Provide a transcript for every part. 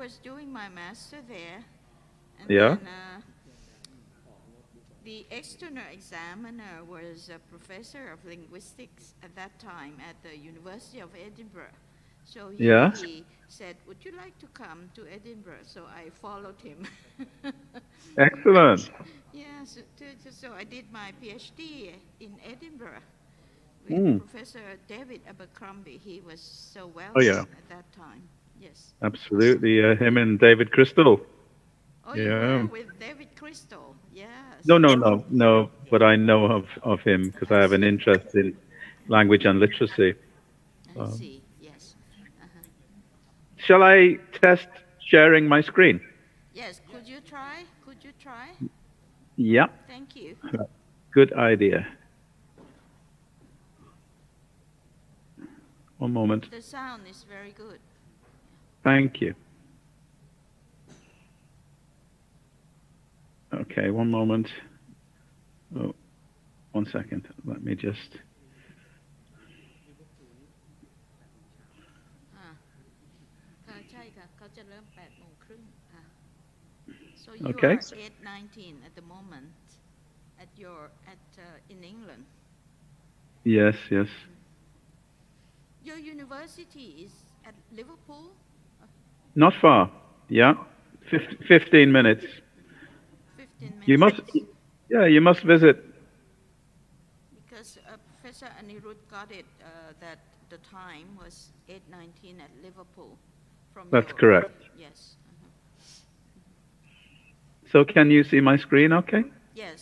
was doing my master there, and Yeah. then the external examiner was a professor of linguistics at that time at the University of Edinburgh. So Yeah. he said, "Would you like to come to Edinburgh?" So I followed him. Excellent. Yeah, so I did my PhD in Edinburgh with Professor David Abercrombie. He was so well known at that time. Yes. Absolutely. Him and David Crystal. Oh, you were with David Crystal. Yes. No. But I know of him because I have an interest in language and literacy. I see. Yes. Shall I test sharing my screen? Yes. Could you try? Yeah. Thank you. Good idea. One moment. The sound is very good. Thank you. Okay, one moment. Oh, 1 second. Let me just. ใช่ค่ะเขาจะเริ่ม 8:30 น. So you Okay. are 8:19 at the moment in England. Yes. Your university is at Liverpool? Not far. Yeah. 15 minutes. 15 minutes. You must visit. Because Professor Anirudh got it that the time was 8:19 at Liverpool. That's correct. Yes. So can you see my screen okay? Yes.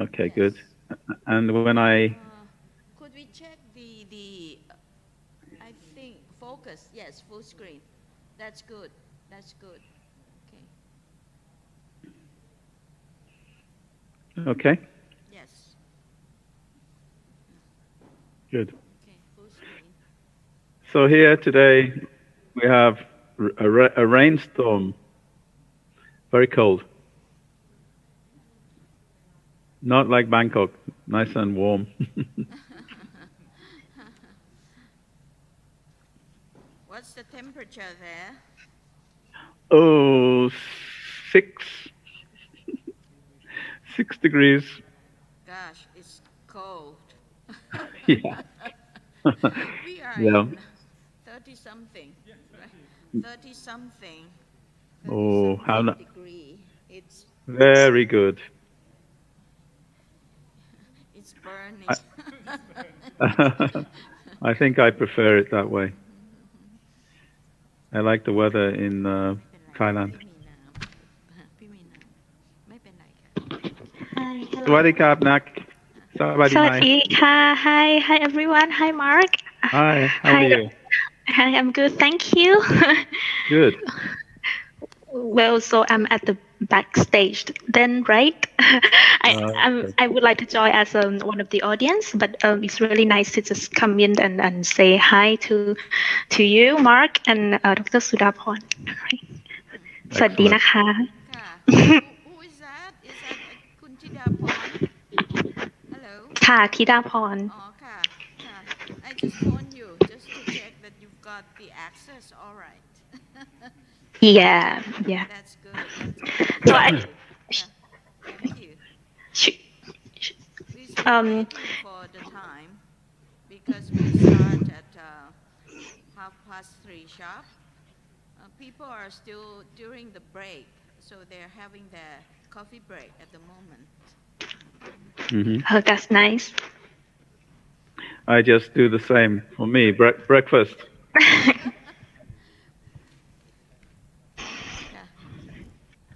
Okay, Yes. good. And when could we check the I think focus? Yes, full screen. That's good. Okay. Yes. Good. Okay, full screen. So here today we have a rainstorm. Very cold. Not like Bangkok, nice and warm. What's the temperature there? Oh, 6 degrees. Gosh, it's cold. Yeah. We are Yeah. in 30-something, right? 30-something. Oh, how degree. It's very good. It's burning. I think I prefer it that way. I like the weather in Thailand. ไม่เป็นไรค่ะ สวัสดีครับนักสวัสดี สวัสดีค่ะ Hi everyone. Hi Mark. Hi, how are you? Hi, I'm good. Thank you. Good. Well, so I'm at the backstage then, right? I would like to join as one of the audience, but it's really nice to just come in and say hi to you, Mark, and Dr. Sudhaporn. Right. สวัสดีนะคะ ค่ะ Who is that? Is that คุณธิดาพร Hello. ค่ะธิดาพร อ๋อค่ะ I just phoned you just to check that you've got the access all right. Yeah. That's good. So Thank you. Please be waiting for the time because we start at 3:30 sharp. People are still during the break, so they're having their coffee break at the moment. Oh, that's nice. I just do the same for me. Breakfast.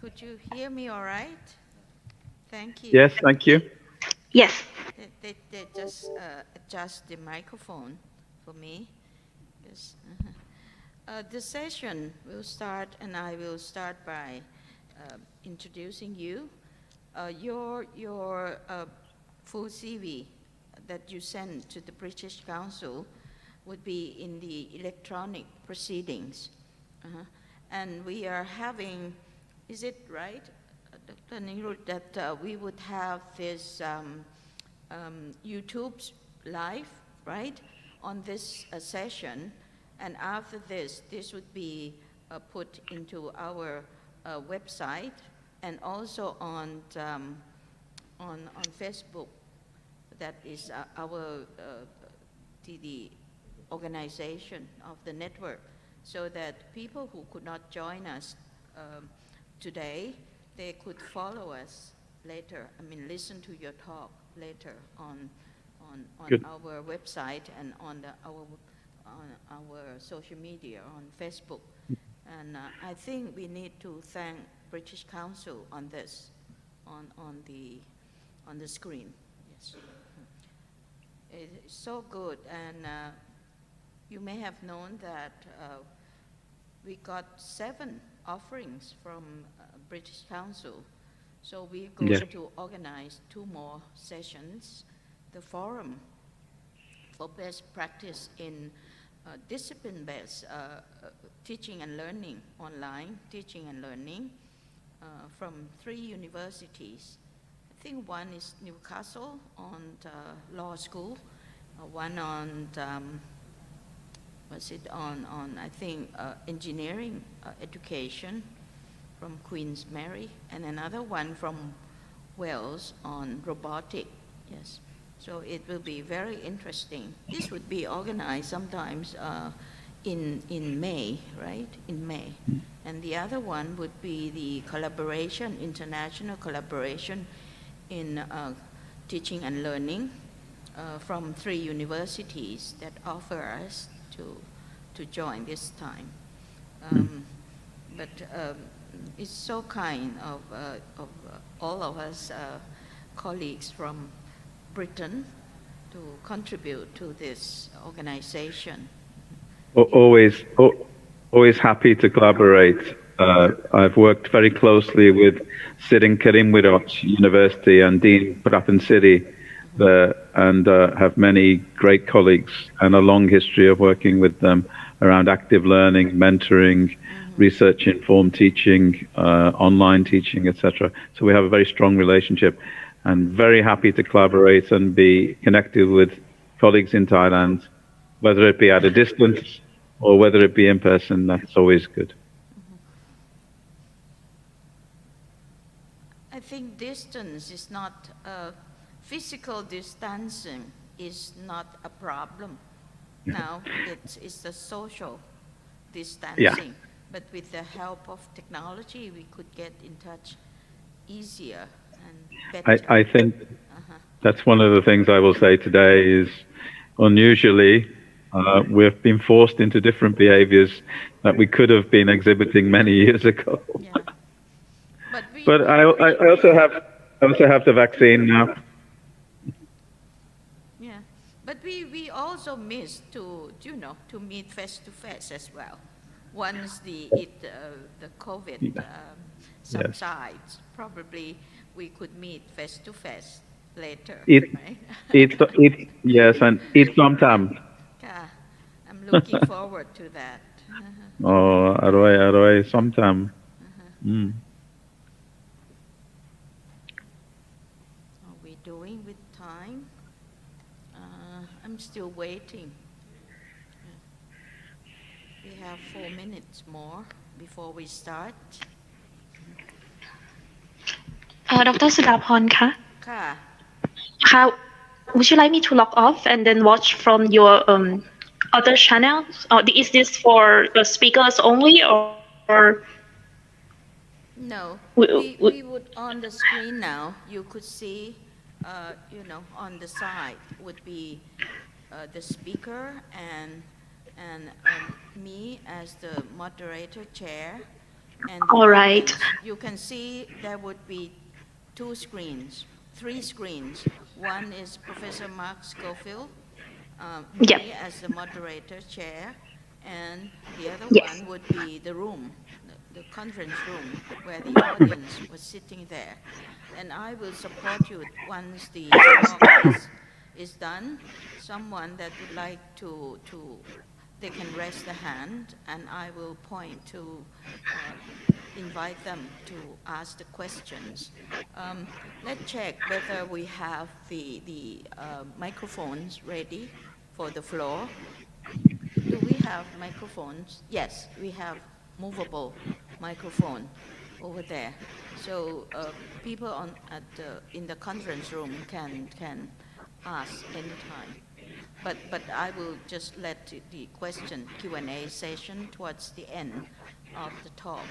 Could you hear me all right? Thank you. Yes, thank you. Yes. They just adjust the microphone for me. Yes. The session will start, and I will start by introducing you. Your full CV that you send to the British Council would be in the electronic proceedings. And we are having, is it right, Dr. Anirudh, that we would have this YouTube live, right, on this session, and after this would be put into our website and also on Facebook. That is the organization of the network, so that people who could not join us today, they could follow us later. I mean, listen to your talk later on our website and on our social media, on Facebook. And I think we need to thank British Council on this, on the screen. Yes, it's so good. And you may have known that we got 7 offerings from British Council. So we're going to organize 2 more sessions. The forum for best practice in discipline-based teaching and learning, online teaching and learning from 3 universities. I think one is Newcastle on the law school, one on I think engineering education from Queen's Mary, and another one from Wales on robotic. Yes, so it will be very interesting. This would be organized sometimes in May, right? In May. And the other one would be the collaboration, international collaboration in teaching and learning from 3 universities that offer us to join this time. But it's so kind of all of us colleagues from Britain to contribute to this organization. Always happy to collaborate. I've worked very closely with Sid and Karim Wirot University and Dean Prapan City there, and have many great colleagues and a long history of working with them around active learning, mentoring, research-informed teaching, online teaching, etc. So we have a very strong relationship, and very happy to collaborate and be connected with colleagues in Thailand, whether it be at a distance or whether it be in person. That's always good. I think distance is not, physical distancing is not a problem. Now it's the social distancing. But with the help of technology, we could get in touch easier and better. I think that's one of the things I will say today is, unusually, we've been forced into different behaviors that we could have been exhibiting many years ago. Yeah. But I also have the vaccine now. Yeah, but we also miss to meet face to face as well. Once the COVID subsides, probably we could meet face to face later. Right? Yes, and eat sometime. Yeah, I'm looking forward to that. Oh, aroy sometime. How are we doing with time? I'm still waiting. We have 4 minutes more before we start. Dr. Sudhaphon คะ ค่ะ Would you like me to log off and then watch from your other channels? Or is this for the speakers only, or? No, we would on the screen now. You could see, on the side would be the speaker and me as the moderator chair. And all right. You can see there would be 2 screens, 3 screens. One is Professor Mark Scofield, me as the moderator chair, and the other one would be the room, the conference room, where the audience was sitting there. And I will support you once the talk is done. Someone that would like to they can raise the hand, and I will point to invite them to ask the questions. Let's check whether we have the microphones ready for the floor. Do we have microphones? Yes, we have movable microphone over there. So people in the conference room can ask anytime. But I will just let the question Q&A session towards the end of the talk.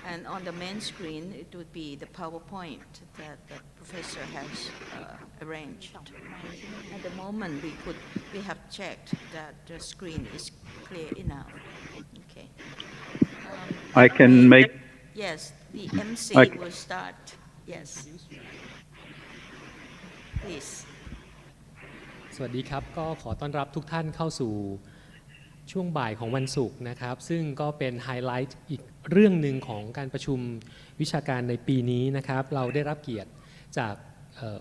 And on the main screen, it would be the PowerPoint that the professor has arranged. At the moment, we have checked that the screen is clear enough. Okay. I can make. Yes, the MC will start. Yes. Please. สวัสดีครับก็ขอต้อนรับทุกท่านเข้าสู่ช่วงบ่ายของวันศุกร์นะครับซึ่งก็เป็นไฮไลท์อีกเรื่องหนึ่งของการประชุมวิชาการในปีนี้นะครับเราได้รับเกียรติจาก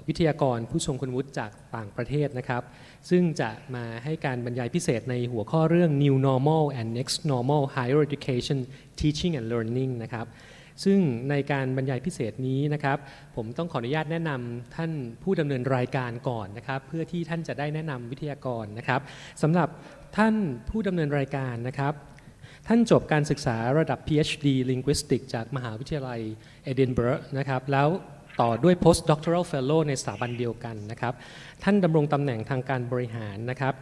วิทยากรผู้ทรงคุณวุฒิจากต่างประเทศนะครับซึ่งจะมาให้การบรรยายพิเศษในหัวข้อเรื่อง New Normal and Next Normal Higher Education Teaching and Learning นะครับซึ่งในการบรรยายพิเศษนี้นะครับผมต้องขออนุญาตแนะนำท่านผู้ดำเนินรายการก่อนนะครับเพื่อที่ท่านจะได้แนะนำวิทยากรนะครับสำหรับท่านผู้ดำเนินรายการนะครับท่านจบการศึกษาระดับ PhD Linguistics จากมหาวิทยาลัยเอดินบะระนะครับแล้วต่อด้วย Postdoctoral Fellow ในสถาบันเดียวกันนะครับท่านดำรงตำแหน่งทางการบริหารนะครับ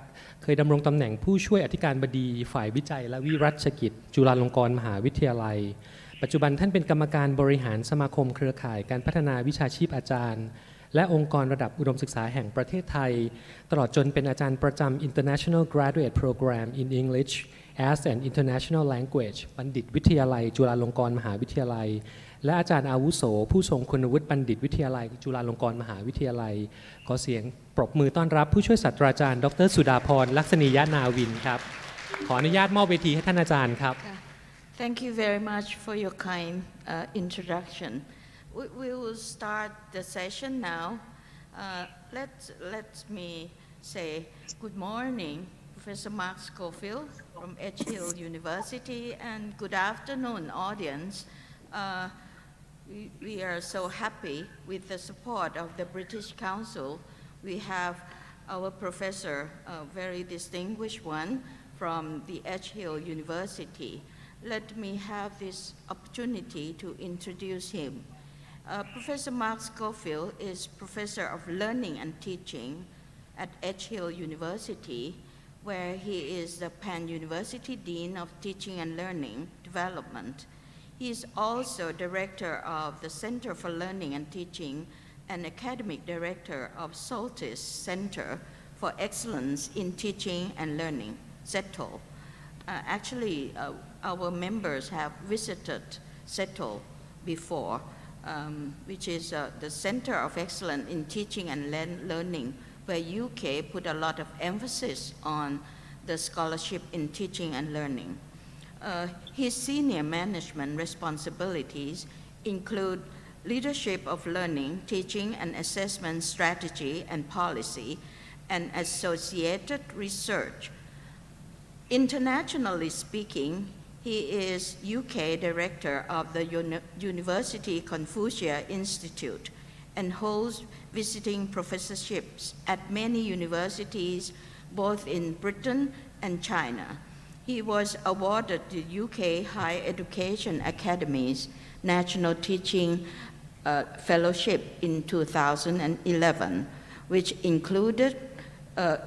เคยดำรงตำแหน่งผู้ช่วยอธิการบดีฝ่ายวิจัยและวิรัชกิจจุฬาลงกรณ์มหาวิทยาลัยปัจจุบันท่านเป็นกรรมการบริหารสมาคมเครือข่ายการพัฒนาวิชาชีพอาจารย์และองค์กรระดับอุดมศึกษาแห่งประเทศไทยตลอดจนเป็นอาจารย์ประจำ International Graduate Program in English as an International Language บัณฑิตวิทยาลัยจุฬาลงกรณ์มหาวิทยาลัยและอาจารย์อาวุโสผู้ทรงคุณวุฒิบัณฑิตวิทยาลัยจุฬาลงกรณ์มหาวิทยาลัยขอเสียงปรบมือต้อนรับผู้ช่วยศาสตราจารย์ดร.สุดาพรลักษณียนาวินครับขออนุญาตมอบเวทีให้ท่านอาจารย์ครับ Thank you very much for your kind introduction. We will start the session now. Let me say good morning, Professor Mark Scofield from Edgefield University, and good afternoon, audience. We are so happy with the support of the British Council. We have our professor, a very distinguished one, from the Edgefield University. Let me have this opportunity to introduce him. Professor Mark Scofield is Professor of Learning and Teaching at Edgefield University, where he is the Pan-University Dean of Teaching and Learning Development. He is also Director of the Center for Learning and Teaching and Academic Director of Soltis Center for Excellence in Teaching and Learning, CETL. Actually, our members have visited CETL before, which is the Center of Excellence in Teaching and Learning, where UK put a lot of emphasis on the scholarship in teaching and learning. His senior management responsibilities include leadership of learning, teaching and assessment strategy and policy, and associated research. Internationally speaking, he is UK Director of the University Confucius Institute and holds visiting professorships at many universities, both in Britain and China. He was awarded the UK Higher Education Academy's National Teaching Fellowship in 2011, which included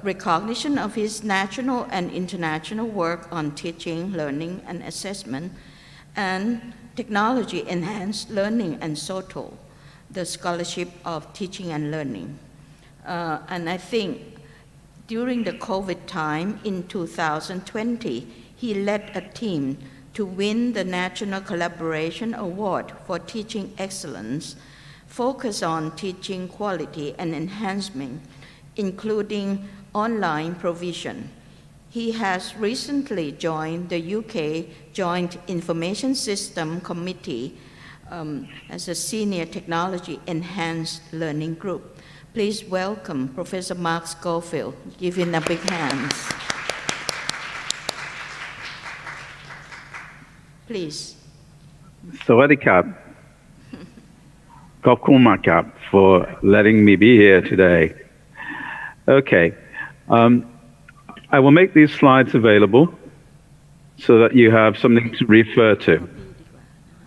recognition of his national and international work on teaching, learning, and assessment, and technology-enhanced learning and SOTL, the Scholarship of Teaching and Learning. And I think during the COVID time in 2020, he led a team to win the National Collaboration Award for Teaching Excellence, focus on teaching quality and enhancement, including online provision. He has recently joined the UK Joint Information System Committee as a Senior Technology Enhanced Learning Group. Please welcome Professor Mark Scofield. Give him a big hand. Please. Sawadee-kap. Kokumakap for letting me be here today. Okay. I will make these slides available so that you have something to refer to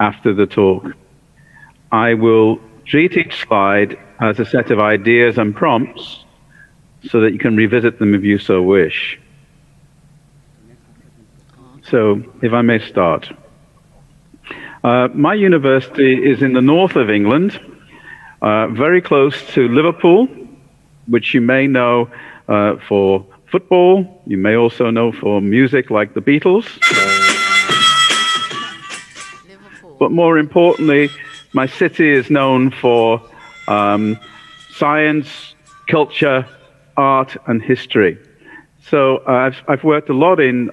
after the talk. I will treat each slide as a set of ideas and prompts so that you can revisit them if you so wish. So, if I may start. My university is in the north of England, very close to Liverpool, which you may know for football. You may also know for music like the Beatles. But more importantly, my city is known for science, culture, art, and history. So I've worked a lot in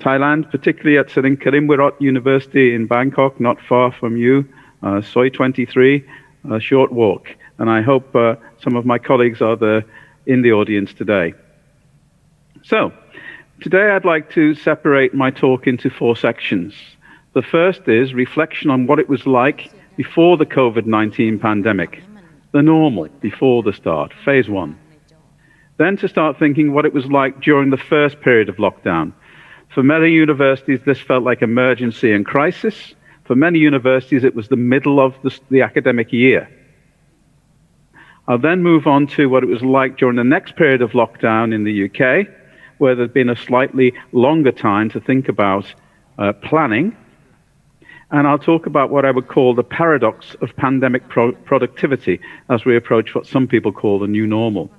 Thailand, particularly at Serinkarimwirot University in Bangkok, not far from you, Soi 23, a short walk. And I hope some of my colleagues are in the audience today. So, today I'd like to separate my talk into 4 sections. The first is reflection on what it was like before the COVID-19 pandemic, the normal before the start, phase 1. Then to start thinking what it was like during the first period of lockdown. For many universities, this felt like emergency and crisis. For many universities, it was the middle of the academic year. I'll then move on to what it was like during the next period of lockdown in the UK, where there's been a slightly longer time to think about planning. And I'll talk about what I would call the paradox of pandemic productivity as we approach what some people call the new normal.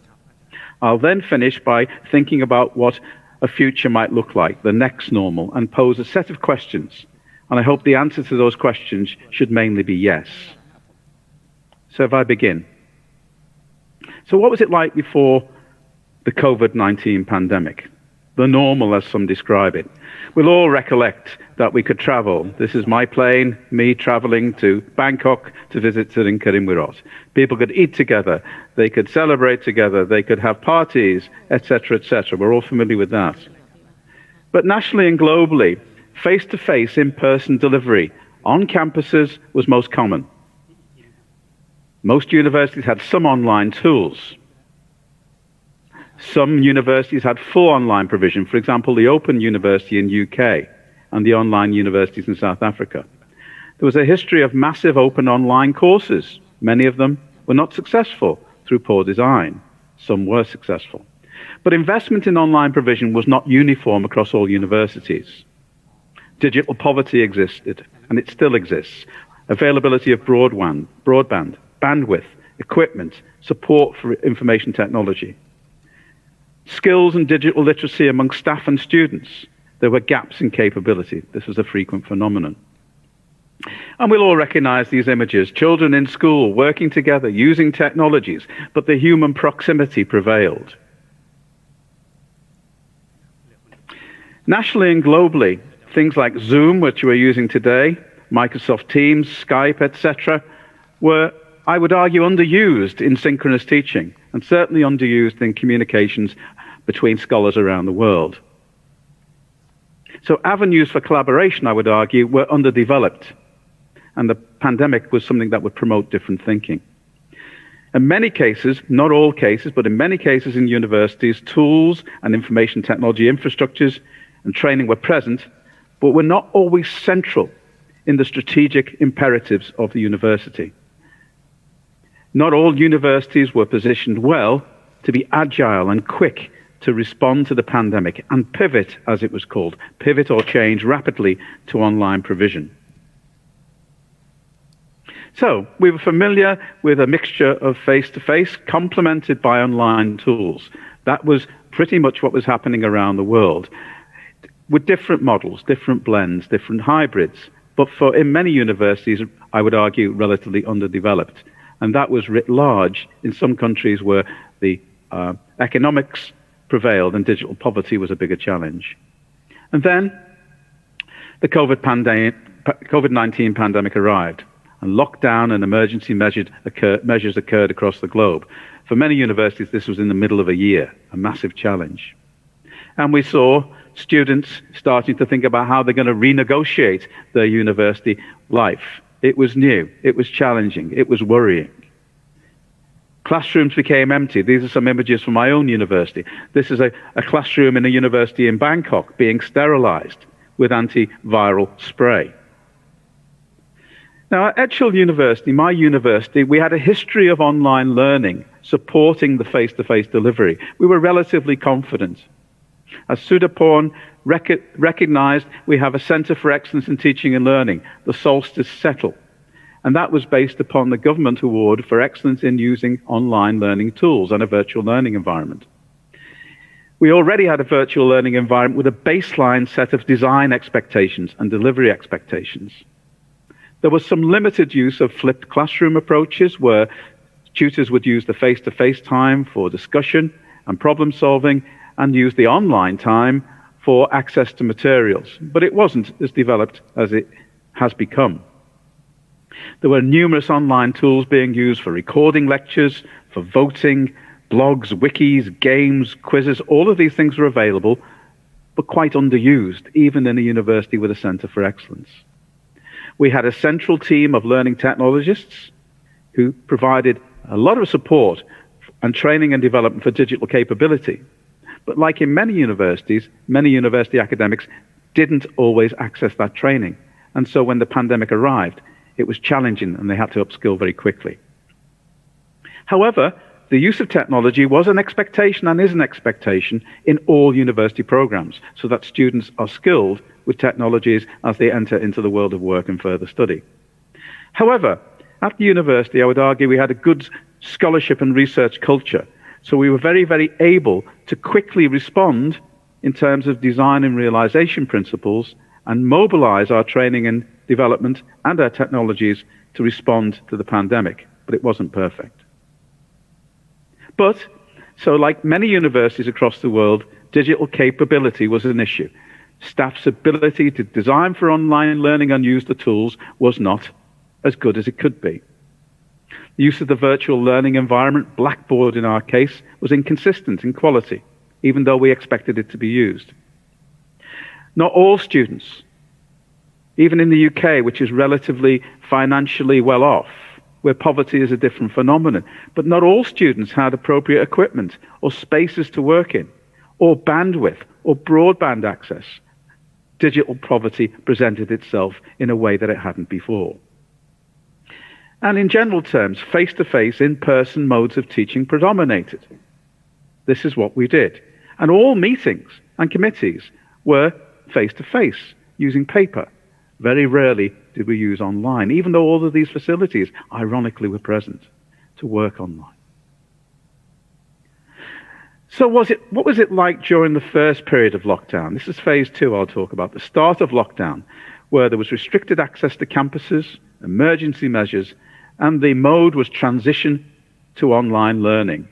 I'll then finish by thinking about what a future might look like, the next normal, and pose a set of questions. And I hope the answer to those questions should mainly be yes. So if I begin. So what was it like before the COVID-19 pandemic? The normal, as some describe it. We'll all recollect that we could travel. This is my plane, me traveling to Bangkok to visit Serinkarimwirot. People could eat together, they could celebrate together, they could have parties, etc., etc. We're all familiar with that. But nationally and globally, face-to-face, in-person delivery on campuses was most common. Most universities had some online tools. Some universities had full online provision, for example, the Open University in UK and the online universities in South Africa. There was a history of massive open online courses. Many of them were not successful through poor design. Some were successful. But investment in online provision was not uniform across all universities. Digital poverty existed, and it still exists. Availability of broadband, bandwidth, equipment, support for information technology. Skills and digital literacy among staff and students. There were gaps in capability. This was a frequent phenomenon. And we'll all recognize these images. Children in school, working together, using technologies, but the human proximity prevailed. Nationally and globally, things like Zoom, which we're using today, Microsoft Teams, Skype, etc., were, I would argue, underused in synchronous teaching, and certainly underused in communications between scholars around the world. So avenues for collaboration, I would argue, were underdeveloped, and the pandemic was something that would promote different thinking. In many cases, not all cases, but in many cases in universities, tools and information technology infrastructures and training were present, but were not always central in the strategic imperatives of the university. Not all universities were positioned well to be agile and quick to respond to the pandemic and pivot, as it was called, pivot or change rapidly to online provision. So we were familiar with a mixture of face-to-face complemented by online tools. That was pretty much what was happening around the world, with different models, different blends, different hybrids, but in many universities, I would argue, relatively underdeveloped. And that was writ large in some countries where the economics prevailed and digital poverty was a bigger challenge. And then the COVID-19 pandemic arrived, and lockdown and emergency measures occurred across the globe. For many universities, this was in the middle of a year, a massive challenge. And we saw students starting to think about how they're going to renegotiate their university life. It was new, it was challenging, it was worrying. Classrooms became empty. These are some images from my own university. This is a classroom in a university in Bangkok being sterilized with antiviral spray. Now, at Edgefield University, my university, we had a history of online learning supporting the face-to-face delivery. We were relatively confident. As Sudaporn recognized, we have a Centre for Excellence in Teaching and Learning, the Solstice Settle, and that was based upon the government award for excellence in using online learning tools and a virtual learning environment. We already had a virtual learning environment with a baseline set of design expectations and delivery expectations. There was some limited use of flipped classroom approaches where tutors would use the face-to-face time for discussion and problem solving and use the online time for access to materials, but it wasn't as developed as it has become. There were numerous online tools being used for recording lectures, for voting, blogs, wikis, games, quizzes. All of these things were available, but quite underused, even in a university with a Centre for Excellence. We had a central team of learning technologists who provided a lot of support and training and development for digital capability. But like in many universities, many university academics didn't always access that training. And so when the pandemic arrived, it was challenging and they had to upskill very quickly. However, the use of technology was an expectation and is an expectation in all university programs, so that students are skilled with technologies as they enter into the world of work and further study. However, at the university, I would argue we had a good scholarship and research culture, so we were very, very able to quickly respond in terms of design and realization principles and mobilize our training and development and our technologies to respond to the pandemic, but it wasn't perfect. But, so like many universities across the world, digital capability was an issue. Staff's ability to design for online learning and use the tools was not as good as it could be. The use of the virtual learning environment, Blackboard in our case, was inconsistent in quality, even though we expected it to be used. Not all students, even in the UK, which is relatively financially well off, where poverty is a different phenomenon, but not all students had appropriate equipment or spaces to work in, or bandwidth, or broadband access. Digital poverty presented itself in a way that it hadn't before. And in general terms, face-to-face, in-person modes of teaching predominated. This is what we did. And all meetings and committees were face-to-face, using paper. Very rarely did we use online, even though all of these facilities, ironically, were present to work online. So what was it like during the first period of lockdown? This is phase 2 I'll talk about, the start of lockdown, where there was restricted access to campuses, emergency measures, and the mode was transition to online learning.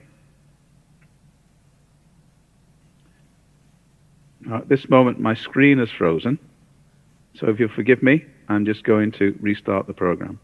At this moment, my screen is frozen. So if you'll forgive me, I'm just going to restart the program.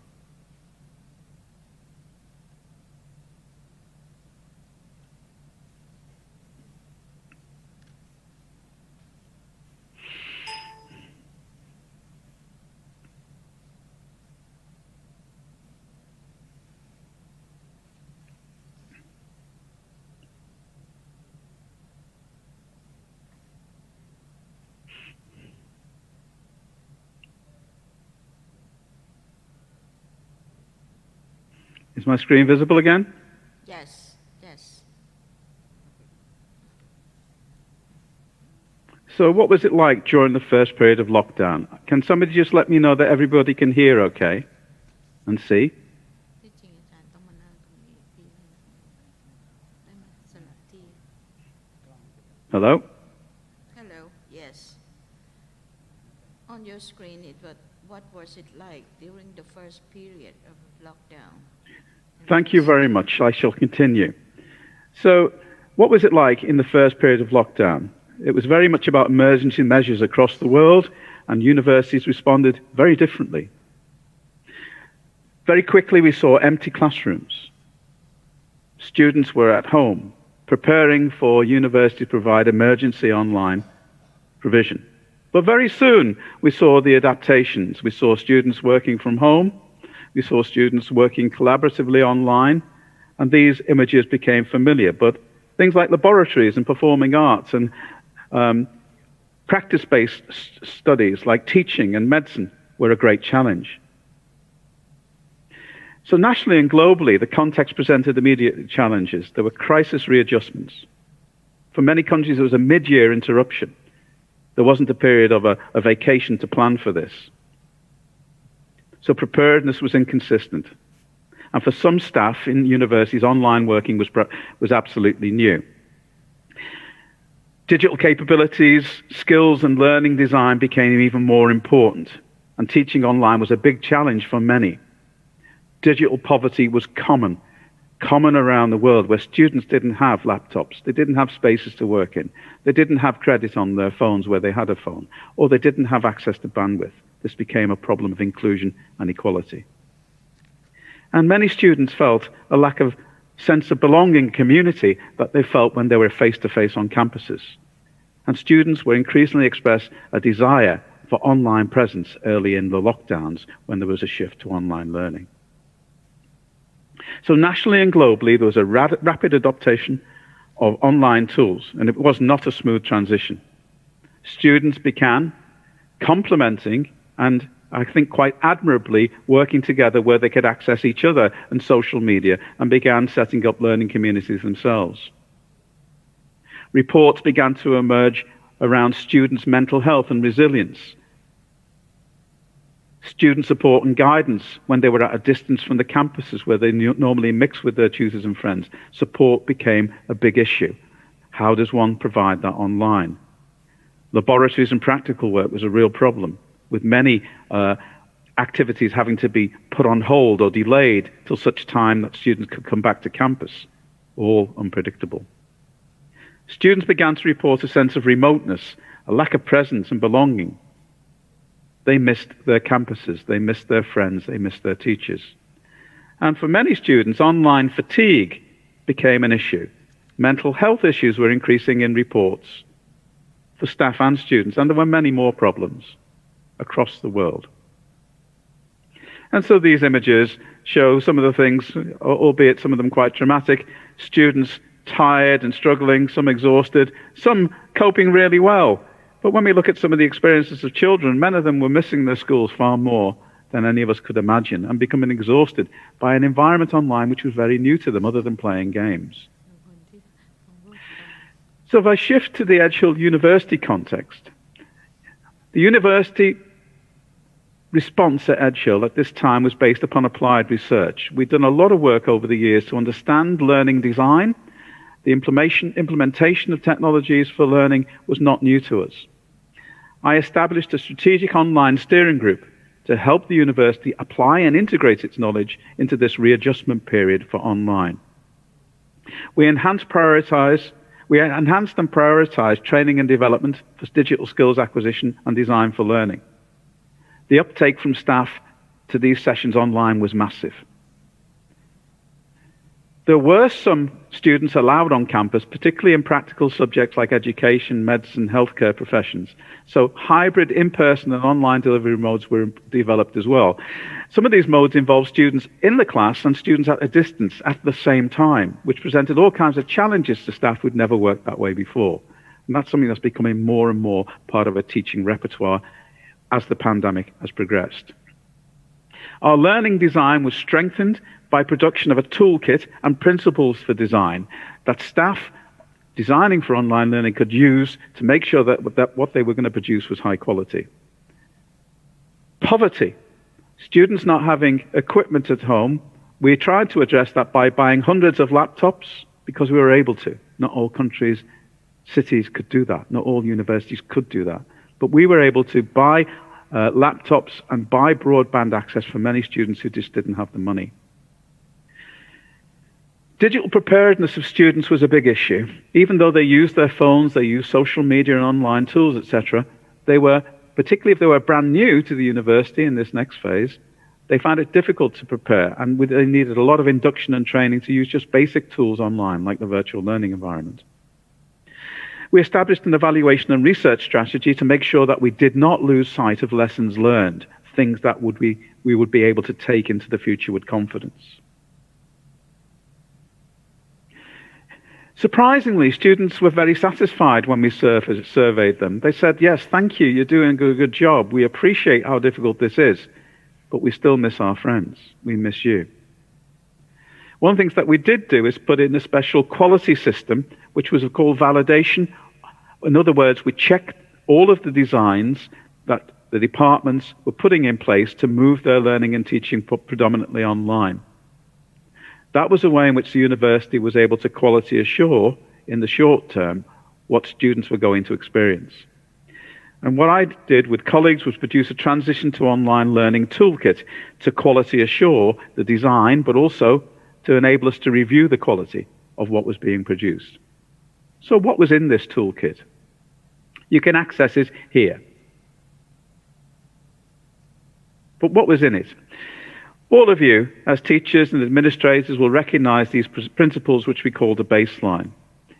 Is my screen visible again? Yes, yes. So what was it like during the first period of lockdown? Can somebody just let me know that everybody can hear okay and see? Hello? Hello, yes. On your screen, what was it like during the first period of lockdown? Thank you very much. I shall continue. So, what was it like in the first period of lockdown? It was very much about emergency measures across the world, and universities responded very differently. Very quickly, we saw empty classrooms. Students were at home, preparing for university to provide emergency online provision. But very soon, we saw the adaptations. We saw students working from home. We saw students working collaboratively online, and these images became familiar. But things like laboratories and performing arts and Practice-based studies like teaching and medicine were a great challenge. So nationally and globally, the context presented immediate challenges. There were crisis readjustments. For many countries, there was a mid-year interruption. There wasn't a period of a vacation to plan for this. So preparedness was inconsistent. And for some staff in universities, online working was absolutely new. Digital capabilities, skills, and learning design became even more important. And teaching online was a big challenge for many. Digital poverty was common around the world, where students didn't have laptops, they didn't have spaces to work in, they didn't have credit on their phones where they had a phone, or they didn't have access to bandwidth. This became a problem of inclusion and equality. And many students felt a lack of sense of belonging community that they felt when they were face-to-face on campuses. And students were increasingly express a desire for online presence early in the lockdowns when there was a shift to online learning. So nationally and globally, there was a rapid adoption of online tools, and it was not a smooth transition. Students began complementing and I think quite admirably working together where they could access each other and social media, and began setting up learning communities themselves. Reports began to emerge around students' mental health and resilience, student support and guidance when they were at a distance from the campuses where they normally mix with their tutors and friends. Support became a big issue. How does one provide that online? Laboratories and practical work was a real problem, with many activities having to be put on hold or delayed till such time that students could come back to campus, all unpredictable. Students began to report a sense of remoteness, a lack of presence and belonging. They missed their campuses, they missed their friends, they missed their teachers. And for many students, online fatigue became an issue. Mental health issues were increasing in reports for staff and students, and there were many more problems across the world. And so these images show some of the things, albeit some of them quite dramatic, students tired and struggling, some exhausted, some coping really well. But when we look at some of the experiences of children, many of them were missing their schools far more than any of us could imagine, and becoming exhausted by an environment online which was very new to them other than playing games. So if I shift to the Edgefield University context, the university response at Edgefield at this time was based upon applied research. We'd done a lot of work over the years to understand learning design. The implementation of technologies for learning was not new to us. I established a strategic online steering group to help the university apply and integrate its knowledge into this readjustment period for online. We enhanced and prioritized training and development for digital skills acquisition and design for learning. The uptake from staff to these sessions online was massive. There were some students allowed on campus, particularly in practical subjects like education, medicine, healthcare professions. So hybrid in-person and online delivery modes were developed as well. Some of these modes involved students in the class and students at a distance at the same time, which presented all kinds of challenges to staff who'd never worked that way before. And that's something that's becoming more and more part of a teaching repertoire as the pandemic has progressed. Our learning design was strengthened by production of a toolkit and principles for design that staff designing for online learning could use to make sure that what they were going to produce was high quality. Poverty. Students not having equipment at home, we tried to address that by buying hundreds of laptops because we were able to. Not all countries, cities could do that. Not all universities could do that. But we were able to buy laptops and buy broadband access for many students who just didn't have the money. Digital preparedness of students was a big issue. Even though they used their phones, they used social media and online tools, etc., they were, particularly if they were brand new to the university in this next phase, they found it difficult to prepare, and they needed a lot of induction and training to use just basic tools online, like the virtual learning environment. We established an evaluation and research strategy to make sure that we did not lose sight of lessons learned, things that we would be able to take into the future with confidence. Surprisingly, students were very satisfied when we surveyed them. They said, yes, thank you, you're doing a good job. We appreciate how difficult this is, but we still miss our friends. We miss you. One of the things that we did do is put in a special quality system, which was called validation. In other words, we checked all of the designs that the departments were putting in place to move their learning and teaching predominantly online. That was a way in which the university was able to quality assure, in the short term, what students were going to experience. And what I did with colleagues was produce a transition to online learning toolkit to quality assure the design, but also to enable us to review the quality of what was being produced. So what was in this toolkit? You can access it here. But what was in it? All of you, as teachers and administrators, will recognize these principles which we call the baseline.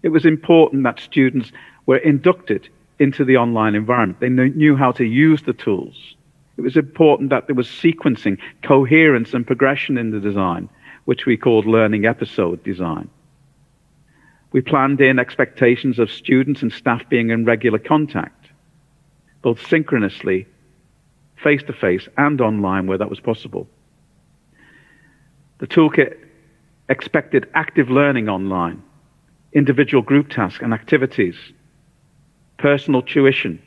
It was important that students were inducted into the online environment. They knew how to use the tools. It was important that there was sequencing, coherence, and progression in the design, which we called learning episode design. We planned in expectations of students and staff being in regular contact, both synchronously, face-to-face, and online where that was possible. The toolkit expected active learning online, individual group tasks and activities, personal tuition,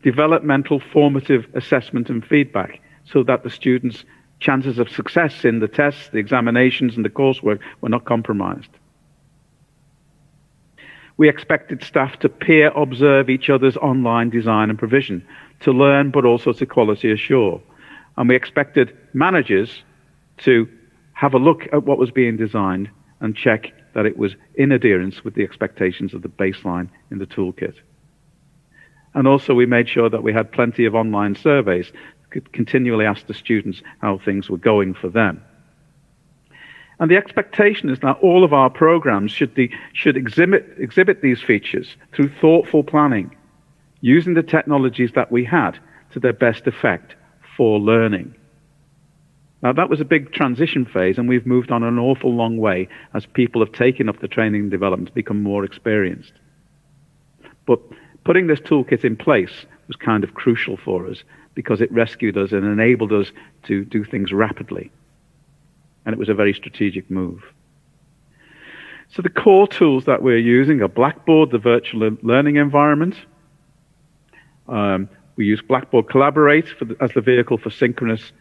developmental formative assessment and feedback, so that the students' chances of success in the tests, the examinations, and the coursework were not compromised. We expected staff to peer observe each other's online design and provision, to learn but also to quality assure. And we expected managers to have a look at what was being designed and check that it was in adherence with the expectations of the baseline in the toolkit. And also we made sure that we had plenty of online surveys, could continually ask the students how things were going for them. And the expectation is that all of our programs should exhibit these features through thoughtful planning, using the technologies that we had to their best effect for learning. Now, that was a big transition phase, and we've moved on an awful long way as people have taken up the training and development to become more experienced. But putting this toolkit in place was kind of crucial for us because it rescued us and enabled us to do things rapidly. And it was a very strategic move. So the core tools that we're using are Blackboard, the virtual learning environment. We use Blackboard Collaborate as the vehicle for synchronous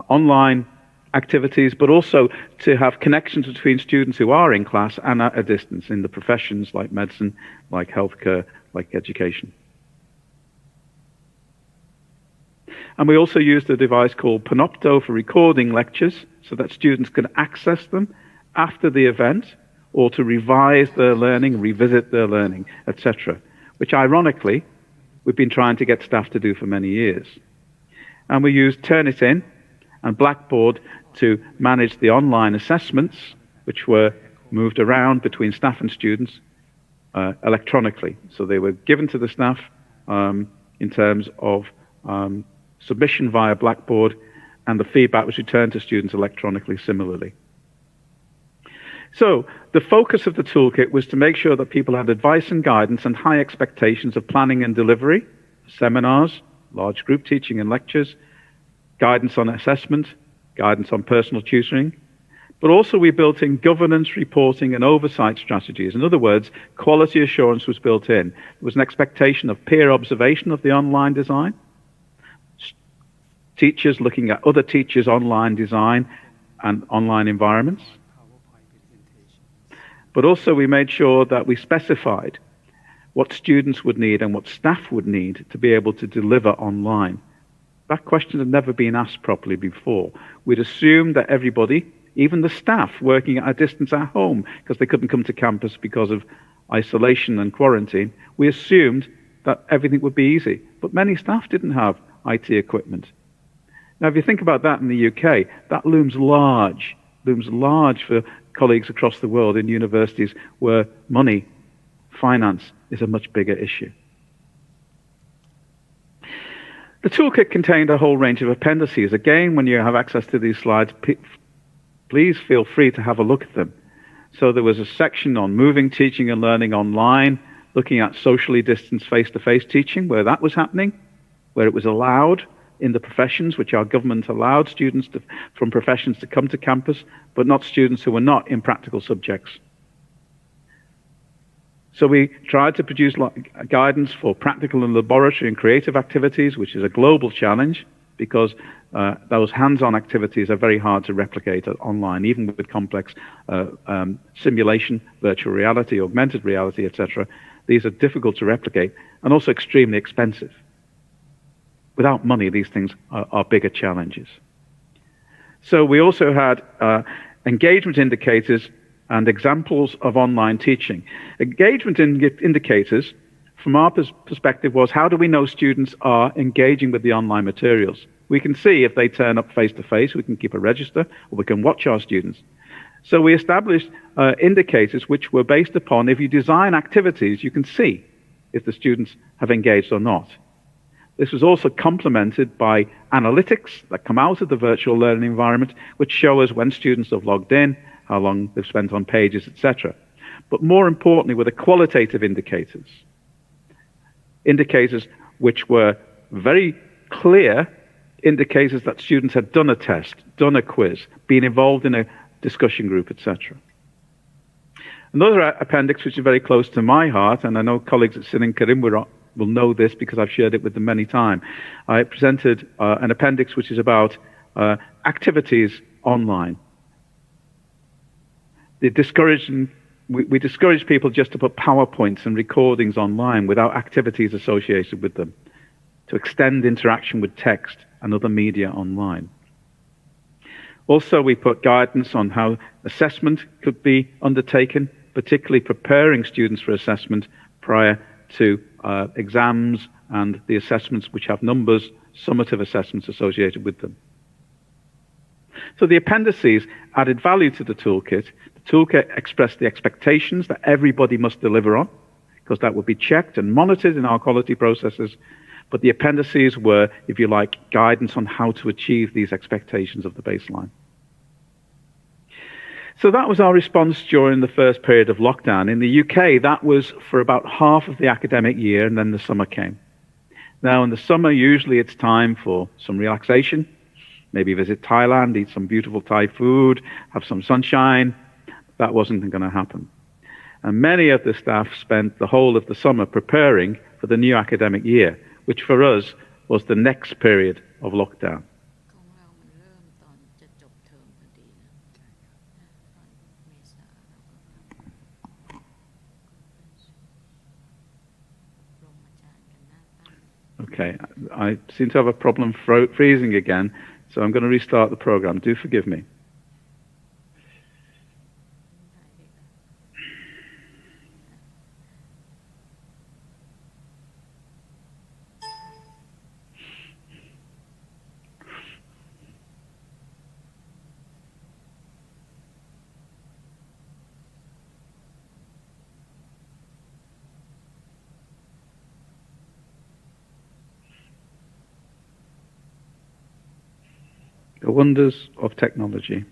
online activities, but also to have connections between students who are in class and at a distance in the professions like medicine, like healthcare, like education. And we also used a device called Panopto for recording lectures so that students can access them after the event or to revise their learning, revisit their learning, etc., which ironically we've been trying to get staff to do for many years. And we used Turnitin and Blackboard to manage the online assessments, which were moved around between staff and students electronically. So they were given to the staff in terms of submission via Blackboard, and the feedback was returned to students electronically similarly. So the focus of the toolkit was to make sure that people had advice and guidance and high expectations of planning and delivery, seminars, large group teaching and lectures, guidance on assessment, guidance on personal tutoring, but also we built in governance, reporting, and oversight strategies. In other words, quality assurance was built in. There was an expectation of peer observation of the online design, teachers looking at other teachers' online design and online environments. But also we made sure that we specified what students would need and what staff would need to be able to deliver online. That question had never been asked properly before. We'd assumed that everybody, even the staff working at a distance at home because they couldn't come to campus because of isolation and quarantine, we assumed that everything would be easy. But many staff didn't have IT equipment. Now, if you think about that in the UK, that looms large for colleagues across the world in universities where money, finance, is a much bigger issue. The toolkit contained a whole range of appendices. Again, when you have access to these slides, please feel free to have a look at them. So there was a section on moving teaching and learning online, looking at socially distanced face-to-face teaching, where that was happening, where it was allowed in the professions, which our government allowed students from professions to come to campus, but not students who were not in practical subjects. So we tried to produce guidance for practical and laboratory and creative activities, which is a global challenge because those hands-on activities are very hard to replicate online, even with complex simulation, virtual reality, augmented reality, etc. These are difficult to replicate and also extremely expensive. Without money, these things are bigger challenges. So we also had engagement indicators and examples of online teaching. Engagement indicators, from our perspective, was how do we know students are engaging with the online materials? We can see if they turn up face-to-face, we can keep a register, or we can watch our students. So we established indicators which were based upon if you design activities, you can see if the students have engaged or not. This was also complemented by analytics that come out of the virtual learning environment, which show us when students have logged in, how long they've spent on pages, etc. But more importantly, were the qualitative indicators. Indicators which were very clear indicators that students had done a test, done a quiz, been involved in a discussion group, etc. Another appendix which is very close to my heart, and I know colleagues at Sinin Karim will know this because I've shared it with them many times. I presented an appendix which is about activities online. We discourage people just to put PowerPoints and recordings online without activities associated with them, to extend interaction with text and other media online. Also, we put guidance on how assessment could be undertaken, particularly preparing students for assessment prior to exams and the assessments which have numbers, summative assessments associated with them. So the appendices added value to the toolkit. The toolkit expressed the expectations that everybody must deliver on, because that would be checked and monitored in our quality processes. But the appendices were, if you like, guidance on how to achieve these expectations of the baseline. So that was our response during the first period of lockdown. In the UK, that was for about half of the academic year, and then the summer came. Now, in the summer, usually it's time for some relaxation, maybe visit Thailand, eat some beautiful Thai food, have some sunshine. That wasn't going to happen. And many of the staff spent the whole of the summer preparing for the new academic year, which for us was the next period of lockdown. Okay, I seem to have a problem freezing again, so I'm going to restart the program. Do forgive me. The wonders of technology.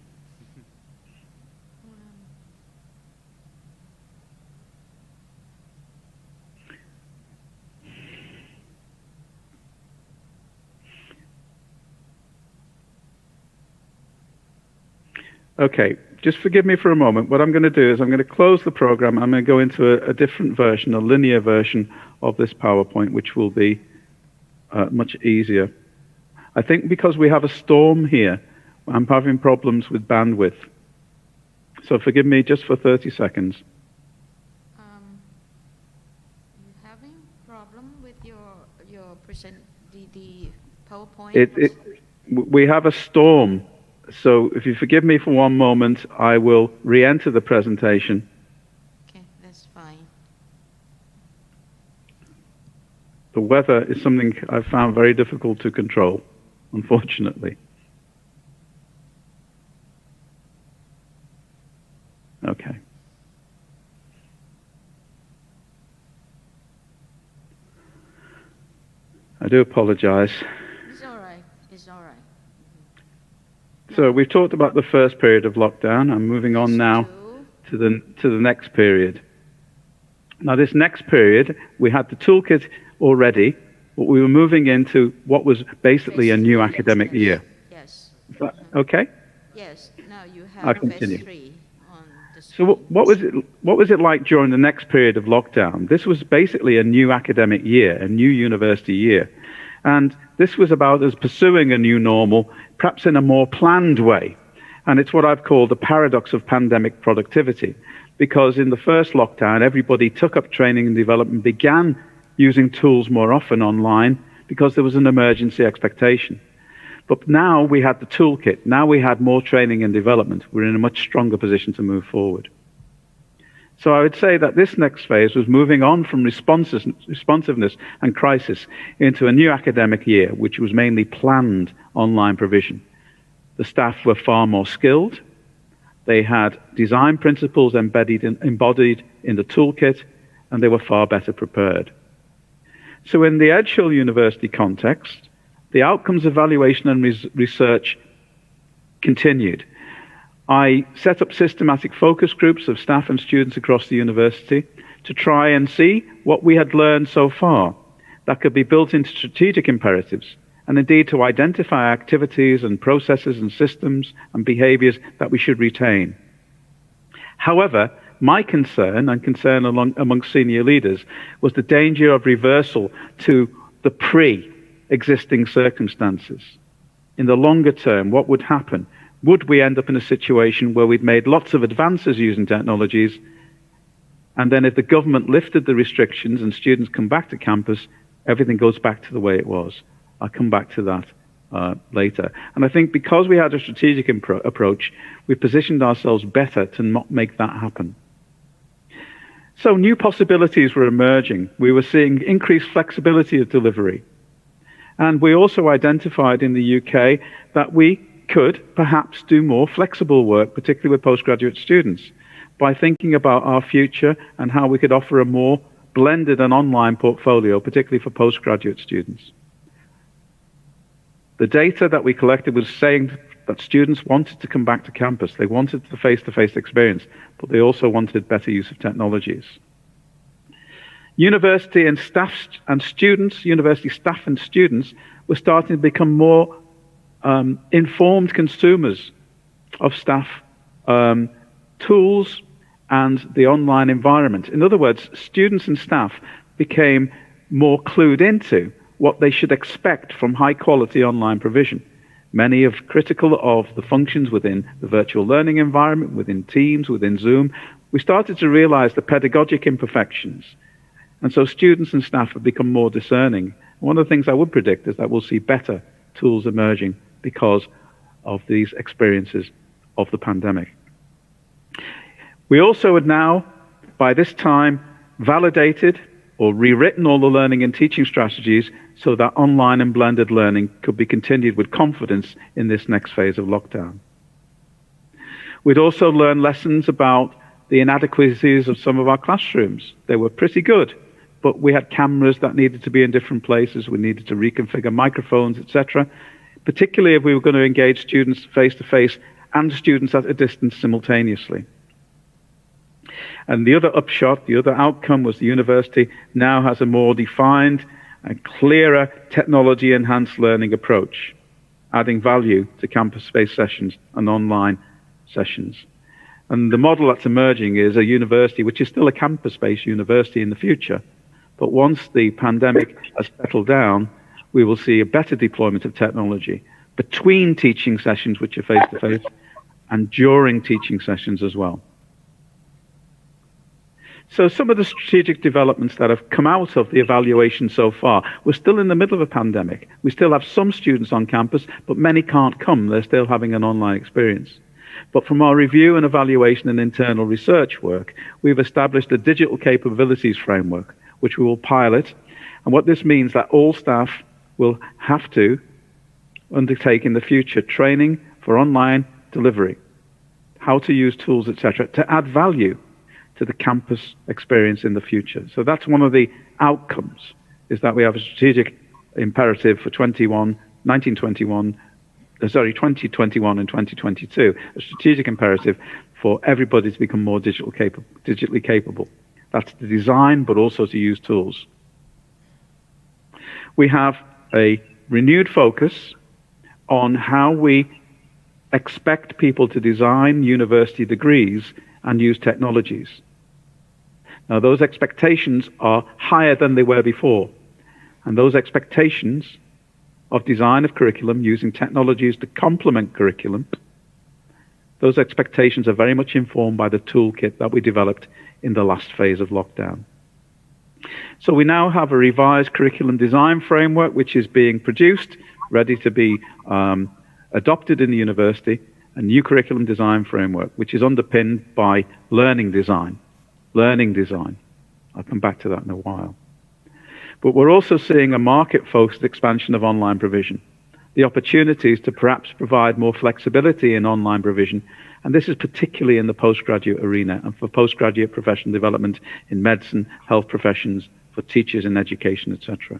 Okay, just forgive me for a moment. What I'm going to do is I'm going to close the program. I'm going to go into a different version, a linear version of this PowerPoint, which will be much easier. I think because we have a storm here, I'm having problems with bandwidth. So forgive me just for 30 seconds. You having problem with your the PowerPoint? We have a storm. So if you forgive me for one moment, I will re-enter the presentation. Okay, that's fine. The weather is something I've found very difficult to control, unfortunately. Okay. I do apologize. It's all right. It's all right. So we've talked about the first period of lockdown. I'm moving on now to the next period. Now, this next period, we had the toolkit already, but we were moving into what was basically a new academic year. Yes. Is that okay? Yes. Now you I'll have continue. phase 3 on the So screen. what was it like during the next period of lockdown? This was basically a new academic year, a new university year. And this was about us pursuing a new normal, perhaps in a more planned way. And it's what I've called the paradox of pandemic productivity. Because in the first lockdown, everybody took up training and development, began using tools more often online because there was an emergency expectation. But now we had the toolkit. Now we had more training and development. We're in a much stronger position to move forward. So I would say that this next phase was moving on from responsiveness and crisis into a new academic year, which was mainly planned online provision. The staff were far more skilled. They had design principles embodied in the toolkit, and they were far better prepared. So in the Edgefield University context, the outcomes evaluation and research continued. I set up systematic focus groups of staff and students across the university to try and see what we had learned so far that could be built into strategic imperatives, and indeed to identify activities and processes and systems and behaviours that we should retain. However, my concern, and concern among senior leaders, was the danger of reversal to the pre-existing circumstances. In the longer term, what would happen? Would we end up in a situation where we'd made lots of advances using technologies, and then if the government lifted the restrictions and students come back to campus, everything goes back to the way it was? I'll come back to that later. And I think because we had a strategic approach, we positioned ourselves better to not make that happen. So new possibilities were emerging. We were seeing increased flexibility of delivery. And we also identified in the UK that we could perhaps do more flexible work, particularly with postgraduate students, by thinking about our future and how we could offer a more blended and online portfolio, particularly for postgraduate students. The data that we collected was saying that students wanted to come back to campus. They wanted the face-to-face experience, but they also wanted better use of technologies. University staff and students were starting to become more informed consumers of staff tools and the online environment. In other words, students and staff became more clued into what they should expect from high-quality online provision. Many are critical of the functions within the virtual learning environment, within Teams, within Zoom. We started to realize the pedagogic imperfections. And so students and staff have become more discerning. One of the things I would predict is that we'll see better tools emerging because of these experiences of the pandemic. We also had now, by this time, validated or rewritten all the learning and teaching strategies so that online and blended learning could be continued with confidence in this next phase of lockdown. We'd also learned lessons about the inadequacies of some of our classrooms. They were pretty good, but we had cameras that needed to be in different places. We needed to reconfigure microphones, etc., particularly if we were going to engage students face-to-face and students at a distance simultaneously. And the other upshot, the other outcome was the university now has a more defined and clearer technology-enhanced learning approach, adding value to campus-based sessions and online sessions. And the model that's emerging is a university which is still a campus-based university in the future. But once the pandemic has settled down, we will see a better deployment of technology between teaching sessions which are face-to-face and during teaching sessions as well. So some of the strategic developments that have come out of the evaluation so far, we're still in the middle of a pandemic. We still have some students on campus, but many can't come. They're still having an online experience. But from our review and evaluation and internal research work, we've established a digital capabilities framework, which we will pilot. And what this means that all staff will have to undertake in the future training for online delivery, how to use tools, etc., to add value to the campus experience in the future. So that's one of the outcomes, is that we have a strategic imperative for 2021 and 2022, a strategic imperative for everybody to become more digitally capable. That's to design, but also to use tools. We have a renewed focus on how we expect people to design university degrees and use technologies. Now, those expectations are higher than they were before. And those expectations of design of curriculum using technologies to complement curriculum, those expectations are very much informed by the toolkit that we developed in the last phase of lockdown. So we now have a revised curriculum design framework which is being produced, ready to be adopted in the university, a new curriculum design framework which is underpinned by learning design. I'll come back to that in a while. But we're also seeing a market-focused expansion of online provision, the opportunities to perhaps provide more flexibility in online provision, and this is particularly in the postgraduate arena and for postgraduate professional development in medicine, health professions, for teachers in education, etc.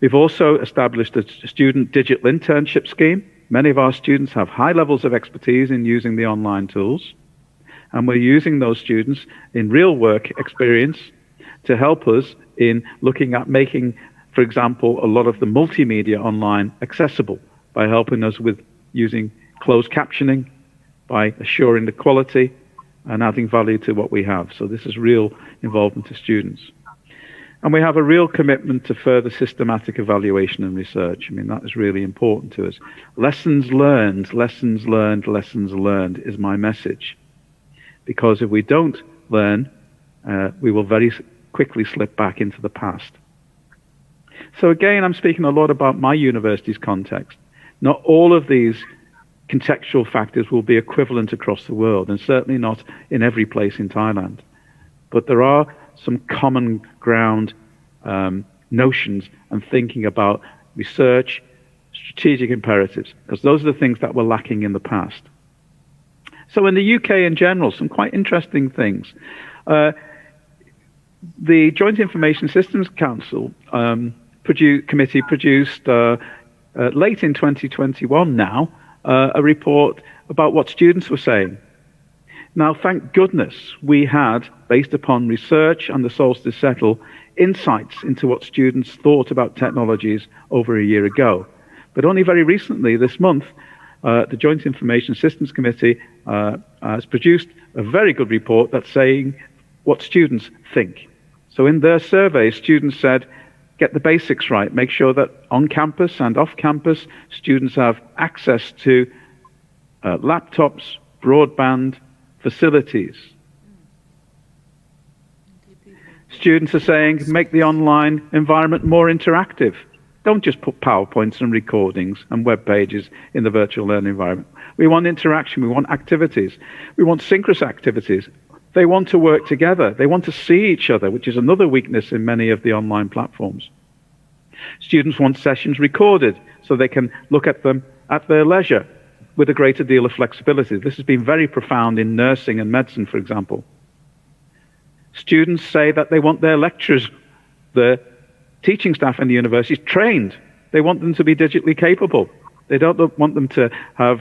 We've also established a student digital internship scheme. Many of our students have high levels of expertise in using the online tools, and we're using those students in real work experience to help us in looking at making, for example, a lot of the multimedia online accessible by helping us with using closed captioning, by assuring the quality and adding value to what we have. So this is real involvement to students. And we have a real commitment to further systematic evaluation and research. I mean, that is really important to us. Lessons learned is my message. Because if we don't learn, we will very quickly slip back into the past. So again, I'm speaking a lot about my university's context. Not all of these contextual factors will be equivalent across the world, and certainly not in every place in Thailand. But there are some common ground notions and thinking about research, strategic imperatives, because those are the things that were lacking in the past. So in the UK in general, some quite interesting things. The Joint Information Systems Council committee produced late in 2021 now a report about what students were saying. Now, thank goodness we had, based upon research and the Solstice Settle, insights into what students thought about technologies over a year ago. But only very recently, this month, the Joint Information Systems Committee has produced a very good report that's saying what students think. So in their survey, students said, get the basics right. Make sure that on campus and off campus, students have access to laptops, broadband, facilities. Students are saying, make the online environment more interactive. Don't just put PowerPoints and recordings and web pages in the virtual learning environment. We want interaction, we want activities, we want synchronous activities. They want to work together, they want to see each other, which is another weakness in many of the online platforms. Students want sessions recorded so they can look at them at their leisure with a greater deal of flexibility. This has been very profound in nursing and medicine, for example. Students say that they want their lecturers, the teaching staff in the universities, trained. They want them to be digitally capable. They don't want them to have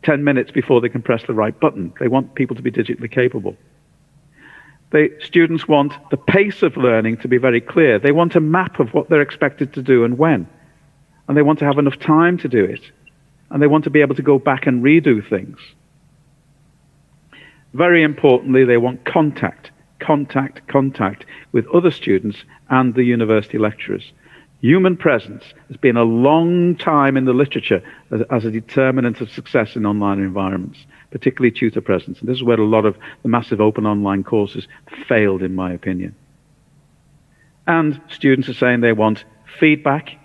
10 minutes before they can press the right button. They want people to be digitally capable. Students want the pace of learning to be very clear. They want a map of what they're expected to do and when. And they want to have enough time to do it. And they want to be able to go back and redo things. Very importantly, they want contact with other students and the university lecturers. Human presence has been a long time in the literature as a determinant of success in online environments, particularly tutor presence. And this is where a lot of the massive open online courses failed, in my opinion. And students are saying they want feedback,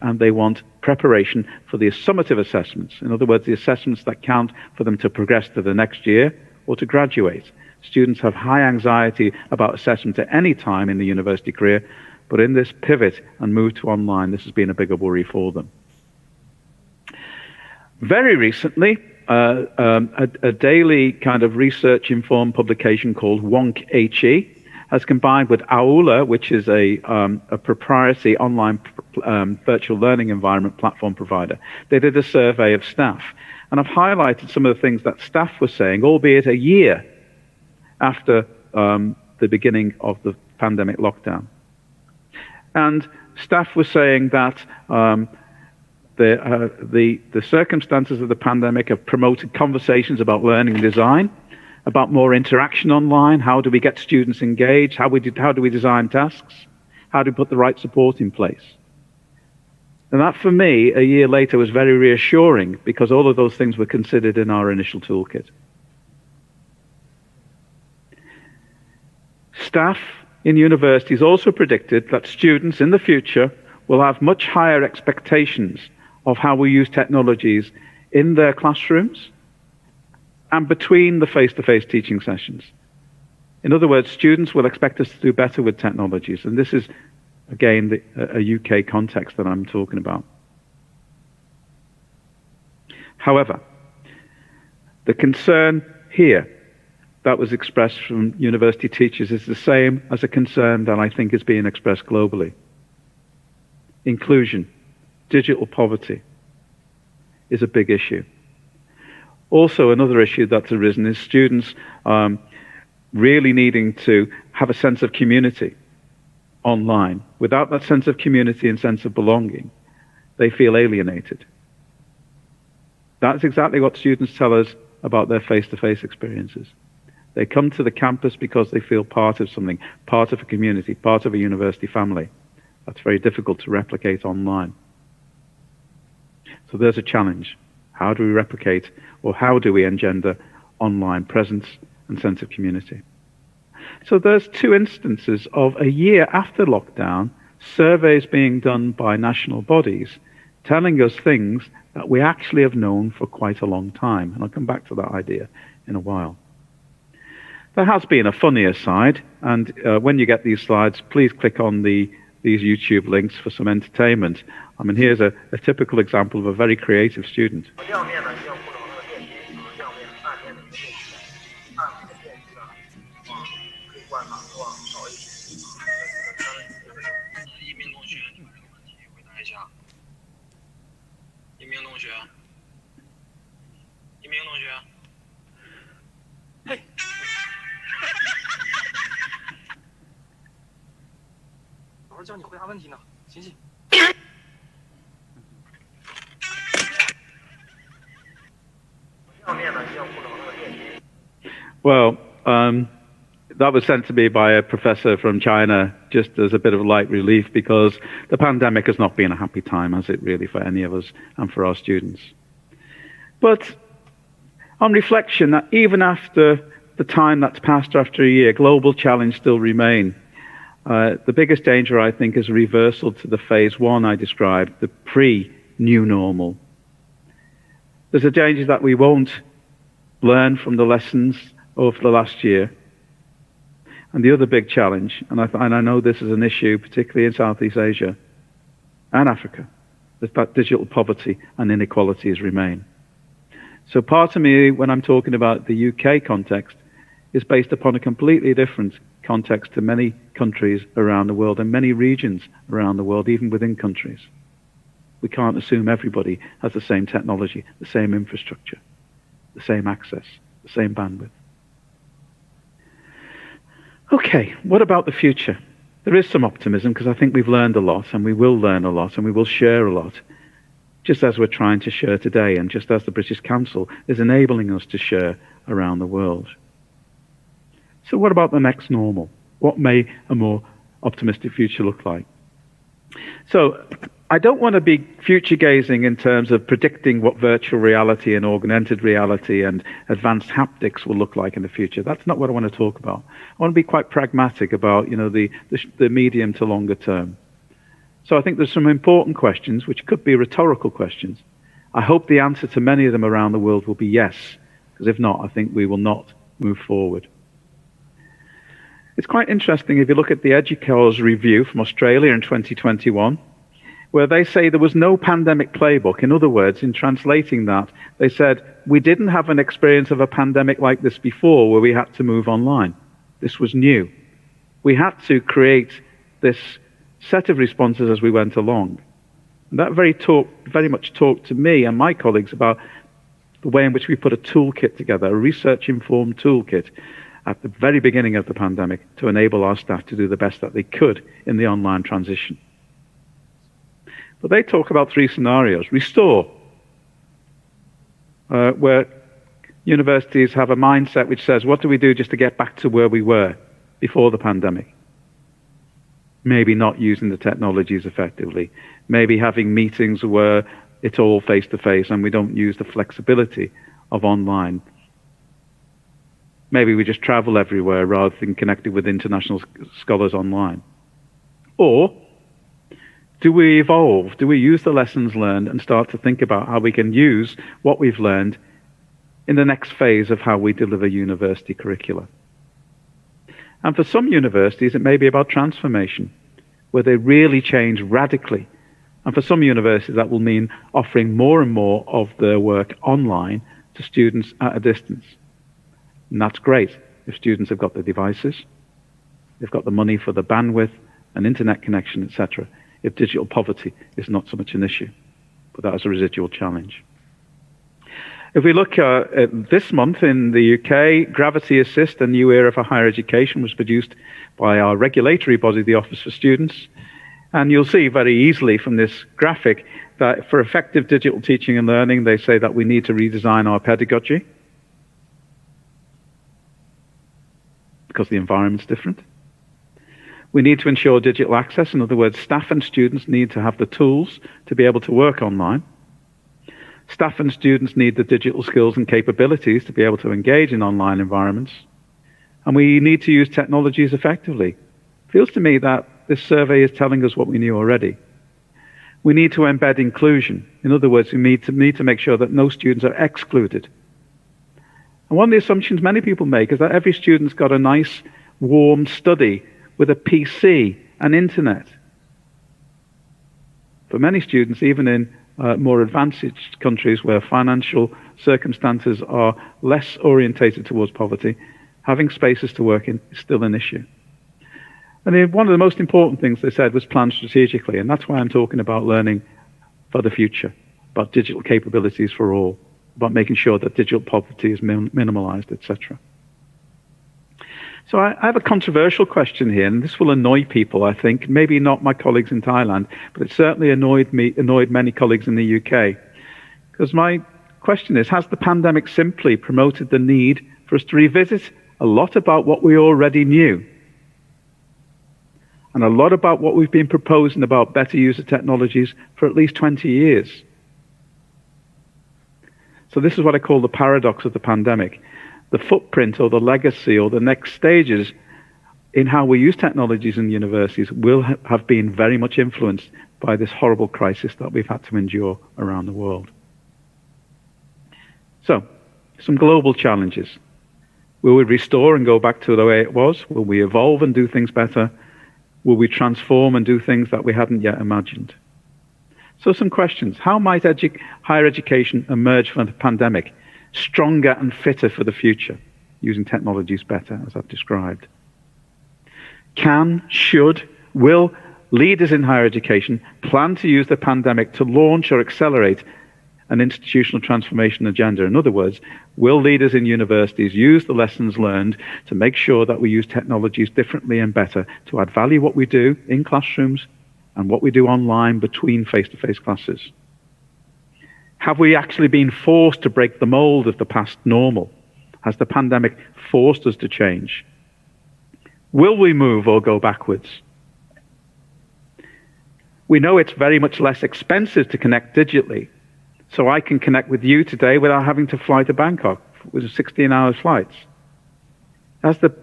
and they want preparation for the summative assessments. In other words, the assessments that count for them to progress to the next year or to graduate. Students have high anxiety about assessment at any time in the university career, but in this pivot and move to online, this has been a bigger worry for them. Very recently, a daily kind of research-informed publication called Wonk HE has combined with Aula, which is a proprietary online virtual learning environment platform provider. They did a survey of staff, And I've highlighted some of the things that staff were saying, albeit a year after the beginning of the pandemic lockdown. And staff were saying that the circumstances of the pandemic have promoted conversations about learning and design, about more interaction online. How do we get students engaged? How do we design tasks? How do we put the right support in place? And that, for me, a year later, was very reassuring because all of those things were considered in our initial toolkit. Staff in universities also predicted that students in the future will have much higher expectations of how we use technologies in their classrooms and between the face-to-face teaching sessions. In other words, students will expect us to do better with technologies, and this is, again, a UK context that I'm talking about. However, the concern here that was expressed from university teachers is the same as a concern that I think is being expressed globally. Inclusion, digital poverty is a big issue. Also, another issue that's arisen is students really needing to have a sense of community online. Without that sense of community and sense of belonging, they feel alienated. That's exactly what students tell us about their face-to-face experiences. They come to the campus because they feel part of something, part of a community, part of a university family. That's very difficult to replicate online. So there's a challenge. How do we replicate, or how do we engender online presence and sense of community? So there's two instances of a year after lockdown, surveys being done by national bodies telling us things that we actually have known for quite a long time. And I'll come back to that idea in a while. There has been a funnier side, and when you get these slides, please click on these YouTube links for some entertainment. I mean, here's a typical example of a very creative student. Well, that was sent to me by a professor from China just as a bit of light relief, because the pandemic has not been a happy time, has it really, for any of us and for our students. But on reflection, even after the time that's passed after a year, global challenges still remain. The biggest danger, I think, is a reversal to the phase one I described, the pre-new normal. There's a danger that we won't learn from the lessons of the last year. And the other big challenge, and I know this is an issue, particularly in Southeast Asia and Africa, is that digital poverty and inequalities remain. So part of me, when I'm talking about the UK context, is based upon a completely different context to many countries around the world and many regions around the world, even within countries. We can't assume everybody has the same technology, the same infrastructure, the same access, the same bandwidth. Okay, what about the future? There is some optimism, because I think we've learned a lot, and we will learn a lot, and we will share a lot, just as we're trying to share today, and just as the British Council is enabling us to share around the world. So what about the next normal? What may a more optimistic future look like? So I don't want to be future-gazing in terms of predicting what virtual reality and augmented reality and advanced haptics will look like in the future. That's not what I want to talk about. I want to be quite pragmatic about, the medium to longer term. So I think there's some important questions, which could be rhetorical questions. I hope the answer to many of them around the world will be yes, because if not, I think we will not move forward. It's quite interesting if you look at the Educator's review from Australia in 2021, where they say there was no pandemic playbook. In other words, in translating that, they said, we didn't have an experience of a pandemic like this before where we had to move online. This was new. We had to create this set of responses as we went along. And that very much talked to me and my colleagues about the way in which we put a toolkit together, a research-informed toolkit, at the very beginning of the pandemic to enable our staff to do the best that they could in the online transition. But they talk about 3 scenarios. Restore, where universities have a mindset which says, what do we do just to get back to where we were before the pandemic? Maybe not using the technologies effectively. Maybe having meetings where it's all face-to-face and we don't use the flexibility of online. Maybe we just travel everywhere rather than connecting with international scholars online. Or do we evolve? Do we use the lessons learned and start to think about how we can use what we've learned in the next phase of how we deliver university curricula? And for some universities, it may be about transformation, where they really change radically. And for some universities, that will mean offering more and more of their work online to students at a distance. And that's great if students have got the devices, they've got the money for the bandwidth, an internet connection, etc. If digital poverty is not so much an issue, but that is a residual challenge. If we look at this month in the UK, Gravity Assist, a new era for higher education, was produced by our regulatory body, the Office for Students. And you'll see very easily from this graphic that for effective digital teaching and learning, they say that we need to redesign our pedagogy because the environment's different. We need to ensure digital access. In other words, staff and students need to have the tools to be able to work online. Staff and students need the digital skills and capabilities to be able to engage in online environments. And we need to use technologies effectively. Feels to me that this survey is telling us what we knew already. We need to embed inclusion. In other words, we need to make sure that no students are excluded. And one of the assumptions many people make is that every student's got a nice, warm study with a PC and internet. For many students, even in more advantaged countries where financial circumstances are less orientated towards poverty, having spaces to work in is still an issue. And one of the most important things they said was plan strategically, and that's why I'm talking about learning for the future, about digital capabilities for all, about making sure that digital poverty is minimalized, etc. So I have a controversial question here, and this will annoy people, I think. Maybe not my colleagues in Thailand, but it certainly annoyed many colleagues in the UK. Because my question is, has the pandemic simply promoted the need for us to revisit a lot about what we already knew? And a lot about what we've been proposing about better use of technologies for at least 20 years. So this is what I call the paradox of the pandemic. The footprint or the legacy or the next stages in how we use technologies in universities will have been very much influenced by this horrible crisis that we've had to endure around the world. So, some global challenges. Will we restore and go back to the way it was? Will we evolve and do things better? Will we transform and do things that we hadn't yet imagined? So some questions. How might higher education emerge from the pandemic stronger and fitter for the future, using technologies better, as I've described? Can, should, will leaders in higher education plan to use the pandemic to launch or accelerate an institutional transformation agenda? In other words, will leaders in universities use the lessons learned to make sure that we use technologies differently and better to add value what we do in classrooms and what we do online between face-to-face classes? Have we actually been forced to break the mold of the past normal? Has the pandemic forced us to change? Will we move or go backwards? We know it's very much less expensive to connect digitally. So I can connect with you today without having to fly to Bangkok with 16-hour flights. Has the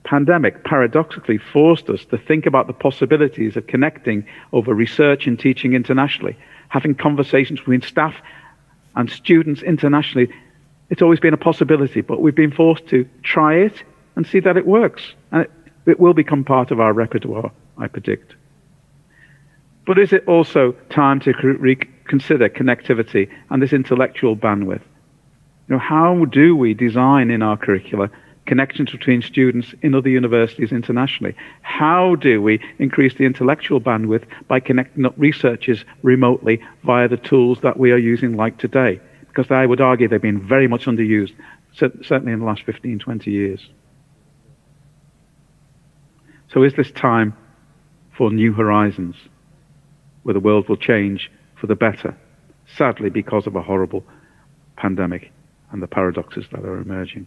pandemic paradoxically forced us to think about the possibilities of connecting over research and teaching internationally, having conversations between staff and students internationally? It's always been a possibility, but we've been forced to try it and see that it works. And it will become part of our repertoire, I predict. But is it also time to reconsider connectivity and this intellectual bandwidth? How do we design in our curricula connections between students in other universities internationally? How do we increase the intellectual bandwidth by connecting up researchers remotely via the tools that we are using like today? because I would argue they've been very much underused, certainly in the last 15, 20 years. So is this time for new horizons, where the world will change for the better, sadly because of a horrible pandemic and the paradoxes that are emerging?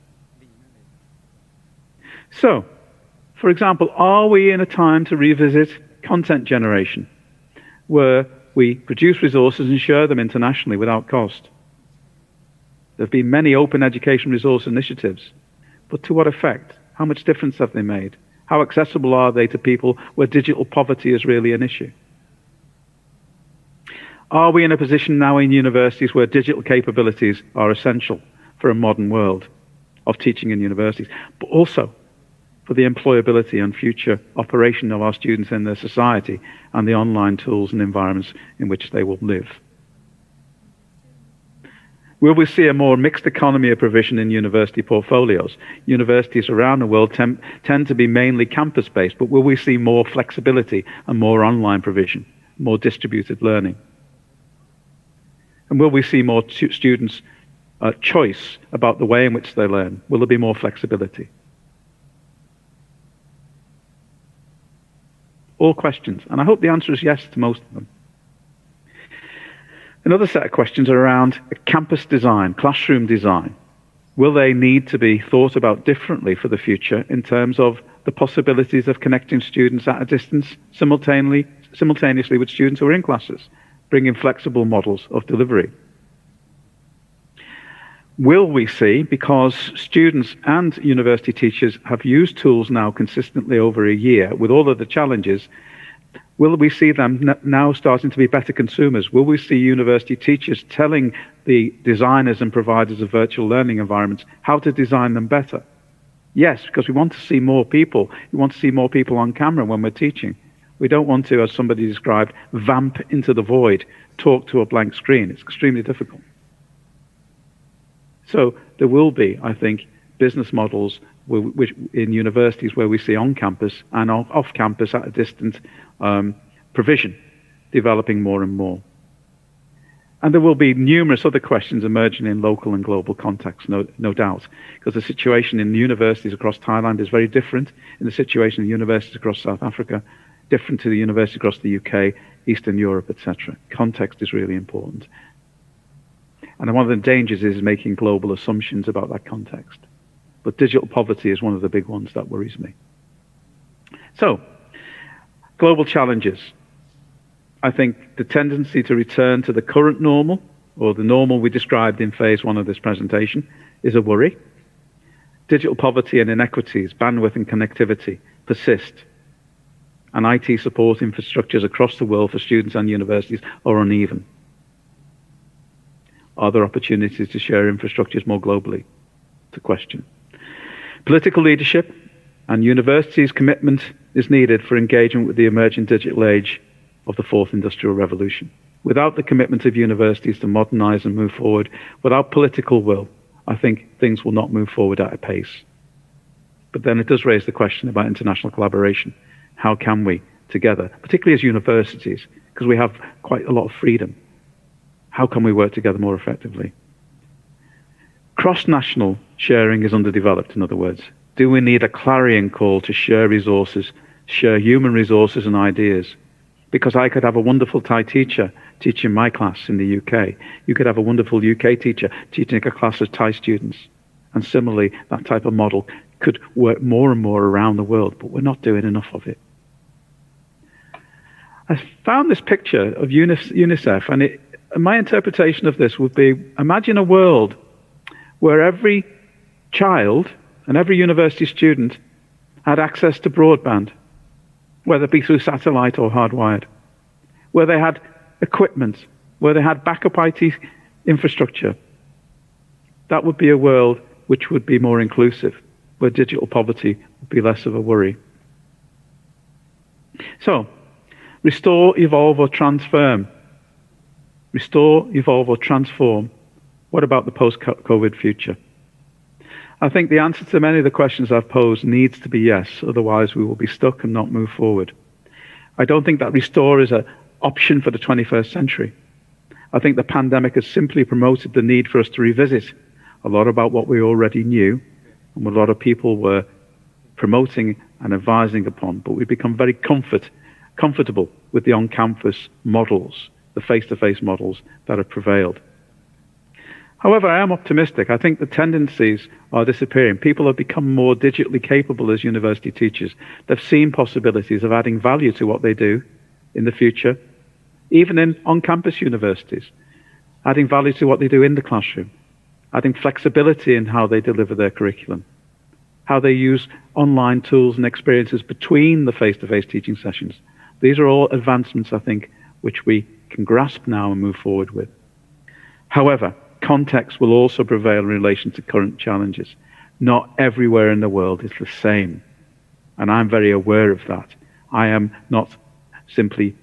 So, for example, are we in a time to revisit content generation, where we produce resources and share them internationally without cost? There have been many open education resource initiatives, but to what effect? How much difference have they made? How accessible are they to people where digital poverty is really an issue? Are we in a position now in universities where digital capabilities are essential for a modern world of teaching in universities, but also for the employability and future operation of our students in their society and the online tools and environments in which they will live? Will we see a more mixed economy of provision in university portfolios? Universities around the world tend to be mainly campus-based, but will we see more flexibility and more online provision, more distributed learning? And will we see more students' choice about the way in which they learn? Will there be more flexibility? All questions, and I hope the answer is yes to most of them. Another set of questions are around campus design, classroom design. Will they need to be thought about differently for the future in terms of the possibilities of connecting students at a distance simultaneously with students who are in classes, bringing flexible models of delivery? Will we see, because students and university teachers have used tools now consistently over a year with all of the challenges, will we see them now starting to be better consumers? Will we see university teachers telling the designers and providers of virtual learning environments how to design them better? Yes, because we want to see more people. We want to see more people on camera when we're teaching. We don't want to, as somebody described, vamp into the void, talk to a blank screen. It's extremely difficult. So there will be, I think, business models which in universities where we see on campus and off campus at a distance provision developing more and more. And there will be numerous other questions emerging in local and global contexts, no doubt, because the situation in universities across Thailand is very different in the situation in universities across South Africa, different to the universities across the UK, Eastern Europe, etc. Context is really important. And one of the dangers is making global assumptions about that context. But digital poverty is one of the big ones that worries me. So, global challenges. I think the tendency to return to the current normal, or the normal we described in phase 1 of this presentation, is a worry. Digital poverty and inequities, bandwidth and connectivity persist. And IT support infrastructures across the world for students and universities are uneven. Are there opportunities to share infrastructures more globally? It's a question. Political leadership and universities' commitment is needed for engagement with the emerging digital age of the fourth industrial revolution. Without the commitment of universities to modernize and move forward, without political will, I think things will not move forward at a pace. But then it does raise the question about international collaboration. How can we, together, particularly as universities, because we have quite a lot of freedom, how can we work together more effectively? Cross-national sharing is underdeveloped, in other words. Do we need a clarion call to share resources, share human resources and ideas? Because I could have a wonderful Thai teacher teaching my class in the UK. You could have a wonderful UK teacher teaching a class of Thai students. And similarly, that type of model could work more and more around the world, but we're not doing enough of it. I found this picture of UNICEF, and my interpretation of this would be, imagine a world where every child and every university student had access to broadband, whether it be through satellite or hardwired, where they had equipment, where they had backup IT infrastructure. That would be a world which would be more inclusive, where digital poverty would be less of a worry. So, restore, evolve, or transform. Restore, evolve, or transform. What about the post-COVID future? I think the answer to many of the questions I've posed needs to be yes, otherwise we will be stuck and not move forward. I don't think that restore is an option for the 21st century. I think the pandemic has simply promoted the need for us to revisit a lot about what we already knew and what a lot of people were promoting and advising upon, but we've become very comfortable with the on-campus models, the face-to-face models that have prevailed. However, I am optimistic. I think the tendencies are disappearing. People have become more digitally capable as university teachers. They've seen possibilities of adding value to what they do in the future, even in on-campus universities, adding value to what they do in the classroom, adding flexibility in how they deliver their curriculum, how they use online tools and experiences between the face-to-face teaching sessions. These are all advancements, I think, which we can grasp now and move forward with. However, context will also prevail in relation to current challenges. Not everywhere in the world is the same, and I'm very aware of that. I am not simply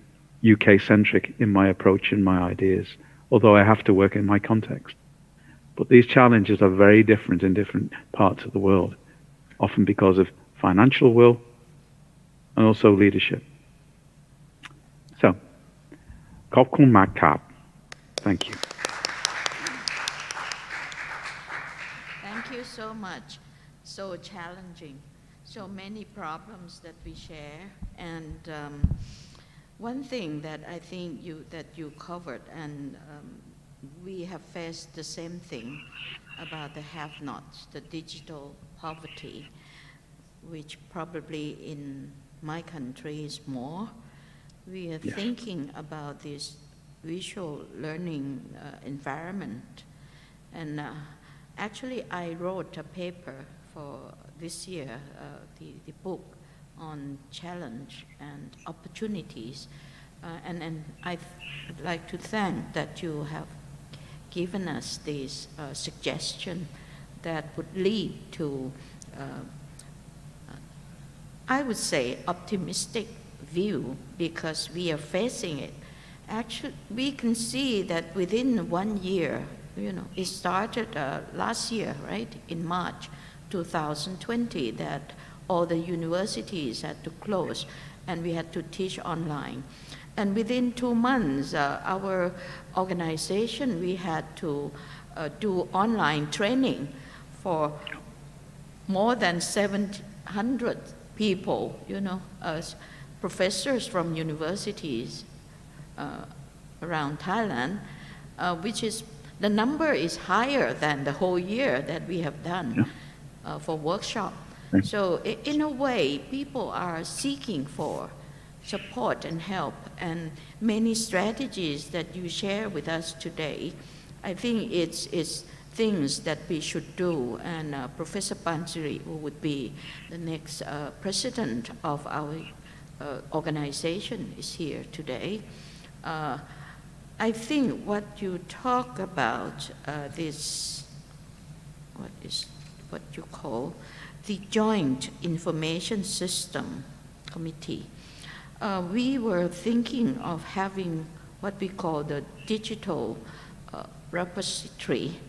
UK-centric in my approach and my ideas, although I have to work in my context. But these challenges are very different in different parts of the world, often because of financial will and also leadership. So, ขอบคุณมากครับ Thank you. Thank you so much. So challenging. So many problems that we share. And one thing that I think you covered, and we have faced the same thing about the have-nots, the digital poverty, which probably in my country is more. We are thinking about this visual learning environment. And actually, I wrote a paper for this year, the book on challenge and opportunities. And I'd like to thank that you have given us this suggestion that would lead to, I would say, optimistic view, because we are facing it. Actually, we can see that within 1 year, it started last year, right, in March 2020, that all the universities had to close and we had to teach online. And within 2 months, our organization, we had to do online training for more than 700 people, as professors from universities around Thailand, which is, the number is higher than the whole year that we have done for workshop. So in a way, people are seeking for support and help, and many strategies that you share with us today, I think it's things that we should do, and Professor Pansiri, who would be the next president of our organization, is here today. I think what you talk about, what you call the Joint Information System Committee. We were thinking of having what we call the digital repository,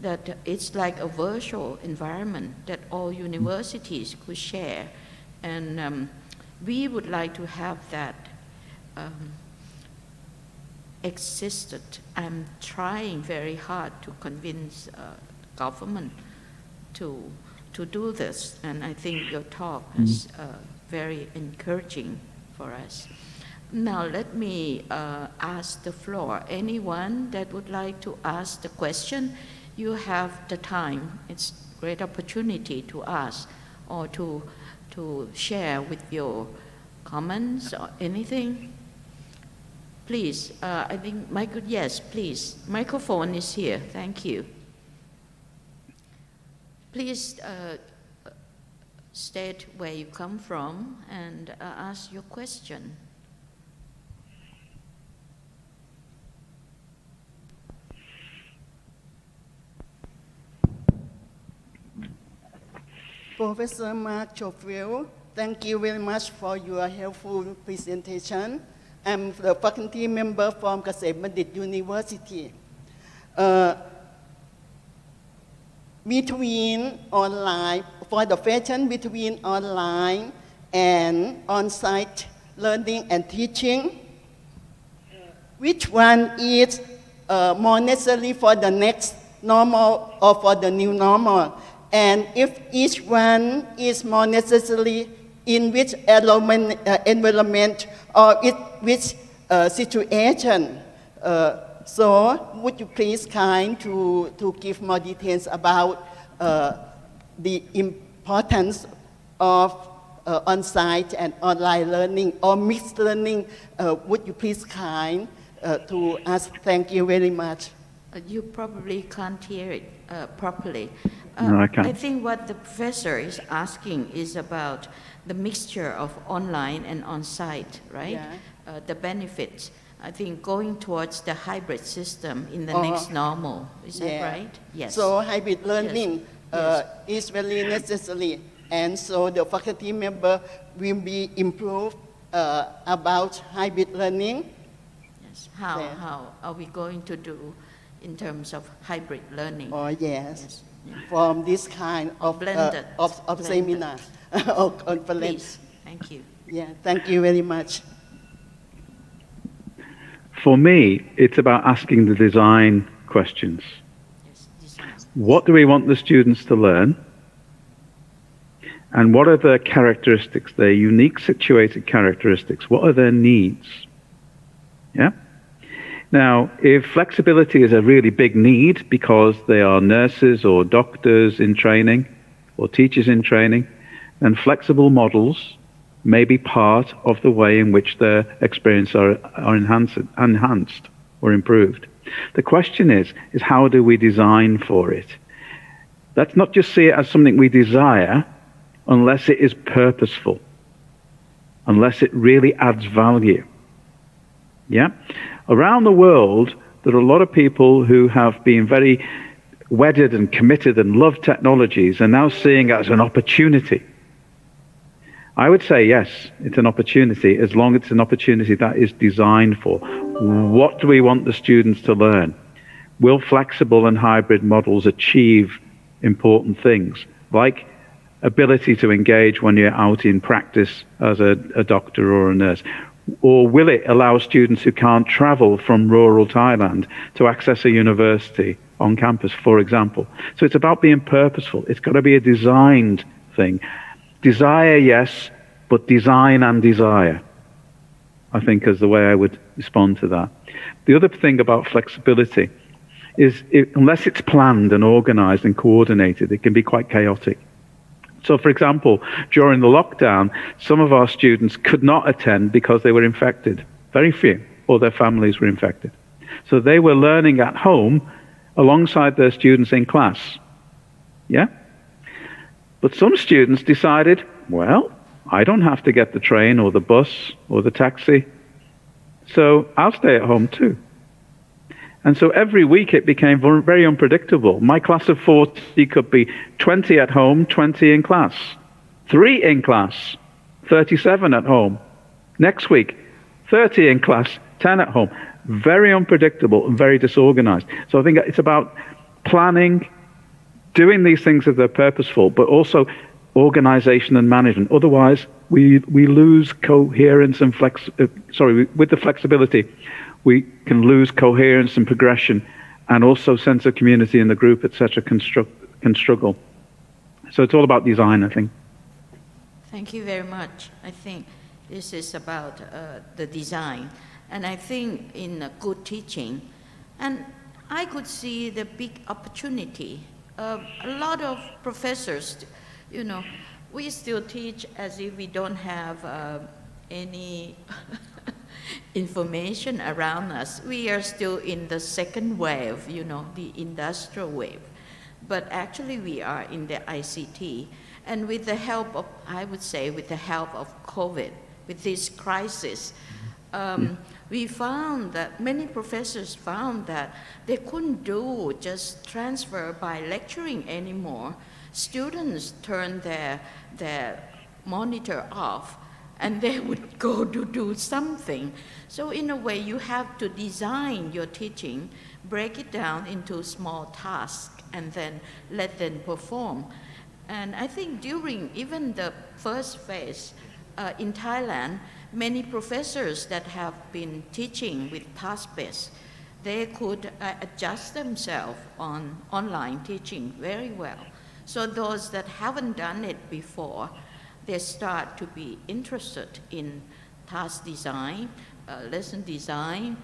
that it's like a virtual environment that all universities could share. And we would like to have that existed. I'm trying very hard to convince government to do this, and I think your talk is very encouraging for us. Now let me ask the floor. Anyone that would like to ask the question, you have the time. It's a great opportunity to ask or to share with your comments or anything. Please, I think yes, please. Microphone is here. Thank you. Please state where you come from and ask your question. Professor Mark Scofield, thank you very much for your helpful presentation. I'm the faculty member from Ksatria University. Between online, for the fashion between online and on-site learning and teaching, which one is more necessary for the next normal or for the new normal, and if each one is more necessary in which environment or which situation. So would you please kind to give more details about the importance of on-site and online learning or mixed learning? Would you please kind to us? Thank you very much. You probably can't hear it properly. No, I can't. I think what the professor is asking is about the mixture of online and on-site, right? Yeah. The benefits. I think going towards the hybrid system in the next normal. Is that right? Yes. So hybrid learning Yes. is very necessary, and so the faculty member will be improved about hybrid learning. Yes. How are we going to do in terms of hybrid learning? Oh yes, Yes. Yeah. from this kind of Blended. of Blended. seminar or conference. Please. Thank you. Yeah, thank you very much. For me, it's about asking the design questions. Yes. Design. What do we want the students to learn? And what are their characteristics, their unique situated characteristics? What are their needs? Yeah? Now, if flexibility is a really big need because they are nurses or doctors in training or teachers in training, then flexible models may be part of the way in which their experience are enhanced or improved. The question is how do we design for it? Let's not just see it as something we desire unless it is purposeful, unless it really adds value. Yeah? Around the world, there are a lot of people who have been very wedded and committed and love technologies and now seeing it as an opportunity. I would say yes, it's an opportunity as long as it's an opportunity that is designed for. What do we want the students to learn? Will flexible and hybrid models achieve important things like ability to engage when you're out in practice as a doctor or a nurse? Or will it allow students who can't travel from rural Thailand to access a university on campus, for example? So it's about being purposeful. It's got to be a designed thing. Desire, yes, but design and desire, I think, is the way I would respond to that. The other thing about flexibility is unless it's planned and organized and coordinated, it can be quite chaotic. So, for example, during the lockdown, some of our students could not attend because they were infected, very few, or their families were infected. So they were learning at home alongside their students in class. Yeah? But some students decided, well, I don't have to get the train or the bus or the taxi, so I'll stay at home too. And so every week it became very unpredictable. My class of 40 could be 20 at home, 20 in class. 3 in class, 37 at home. Next week, 30 in class, 10 at home. Very unpredictable and very disorganized. So I think it's about planning, doing these things if they're purposeful, but also organization and management. Otherwise, we lose coherence and with the flexibility, we can lose coherence and progression, and also sense of community in the group, etc. can struggle. So it's all about design, I think. Thank you very much. I think this is about the design, and I think in good teaching, and I could see the big opportunity. A lot of professors, you know, we still teach as if we don't have any information around us. We are still in the second wave, you know, the industrial wave. But actually we are in the ICT. And with the help of, I would say, with the help of COVID, with this crisis, we found that many professors found that they couldn't do just transfer by lecturing anymore. Students turned their monitor off and they would go to do something. So in a way, you have to design your teaching, break it down into small tasks, and then let them perform. And I think during even the first phase in Thailand, many professors that have been teaching with task-based, they could adjust themselves on online teaching very well. So those that haven't done it before, they start to be interested in task design, lesson design,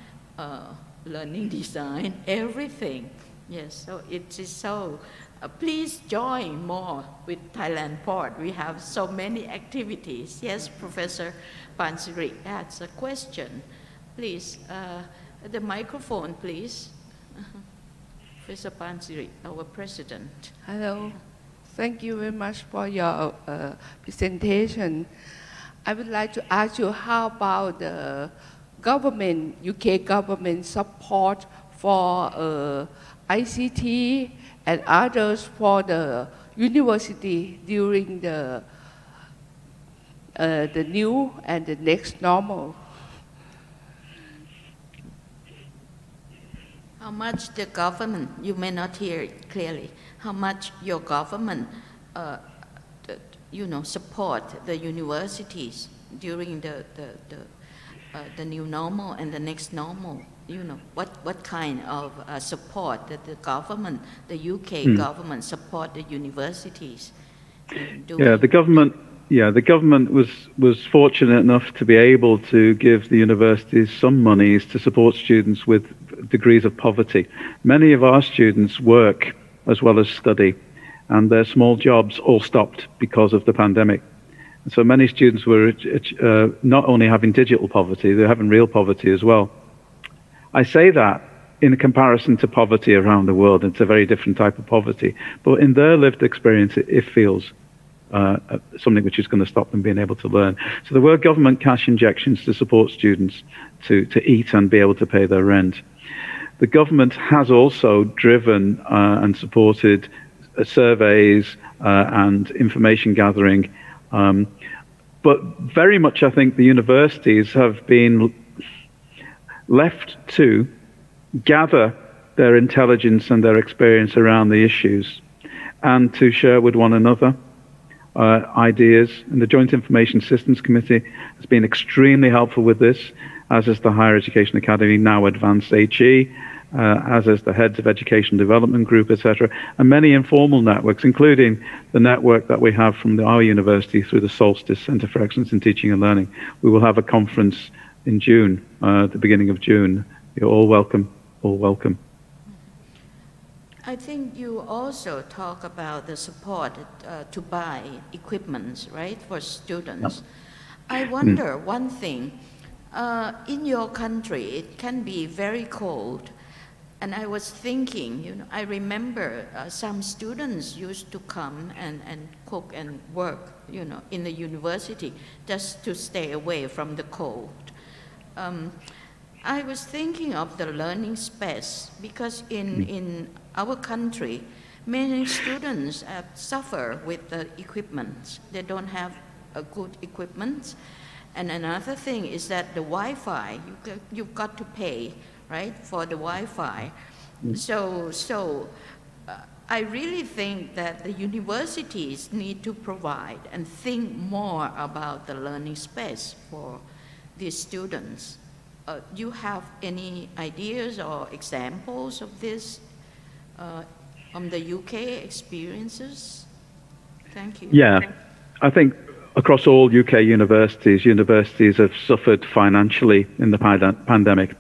learning design, everything. Yes, so it is so. Please join more with Thailand Port. We have so many activities. Yes, Professor Pansiri has a question. Please, the microphone, please. Professor Pansiri, our president. Hello. Thank you very much for your presentation. I would like to ask you how about the government, UK government support for ICT and others for the university during the new and the next normal. How much the government, you may not hear it clearly, how much your government, support the universities during the new normal and the next normal? What kind of support that the government, the UK government support the universities doing? The government was fortunate enough to be able to give the universities some monies to support students with degrees of poverty. Many of our students work as well as study, and their small jobs all stopped because of the pandemic. So many students were not only having digital poverty, they're having real poverty as well. I say that in comparison to poverty around the world. It's a very different type of poverty. But in their lived experience, it feels something which is going to stop them being able to learn. So there were government cash injections to support students to eat and be able to pay their rent. The government has also driven and supported surveys and information gathering. But very much, I think, the universities have been left to gather their intelligence and their experience around the issues and to share with one another ideas. And the Joint Information Systems Committee has been extremely helpful with this, as is the Higher Education Academy, now Advanced HE, as is the Heads of Education Development Group, etc., and many informal networks, including the network that we have from our university through the Solstice Centre for Excellence in Teaching and Learning. We will have a conference in June, the beginning of June. You're all welcome, all welcome. I think you also talk about the support to buy equipment, right, for students. I wonder one thing. In your country, it can be very cold. And I was thinking, I remember some students used to come and cook and work, in the university just to stay away from the cold. I was thinking of the learning space because in our country, many students suffer with the equipment. They don't have a good equipment. And another thing is that the Wi-Fi, you've got to pay, right, for the Wi-Fi. So I really think that the universities need to provide and think more about the learning space for these students. Do you have any ideas or examples of this from the UK experiences? Thank you. Yeah, I think across all UK universities have suffered financially in the pandemic.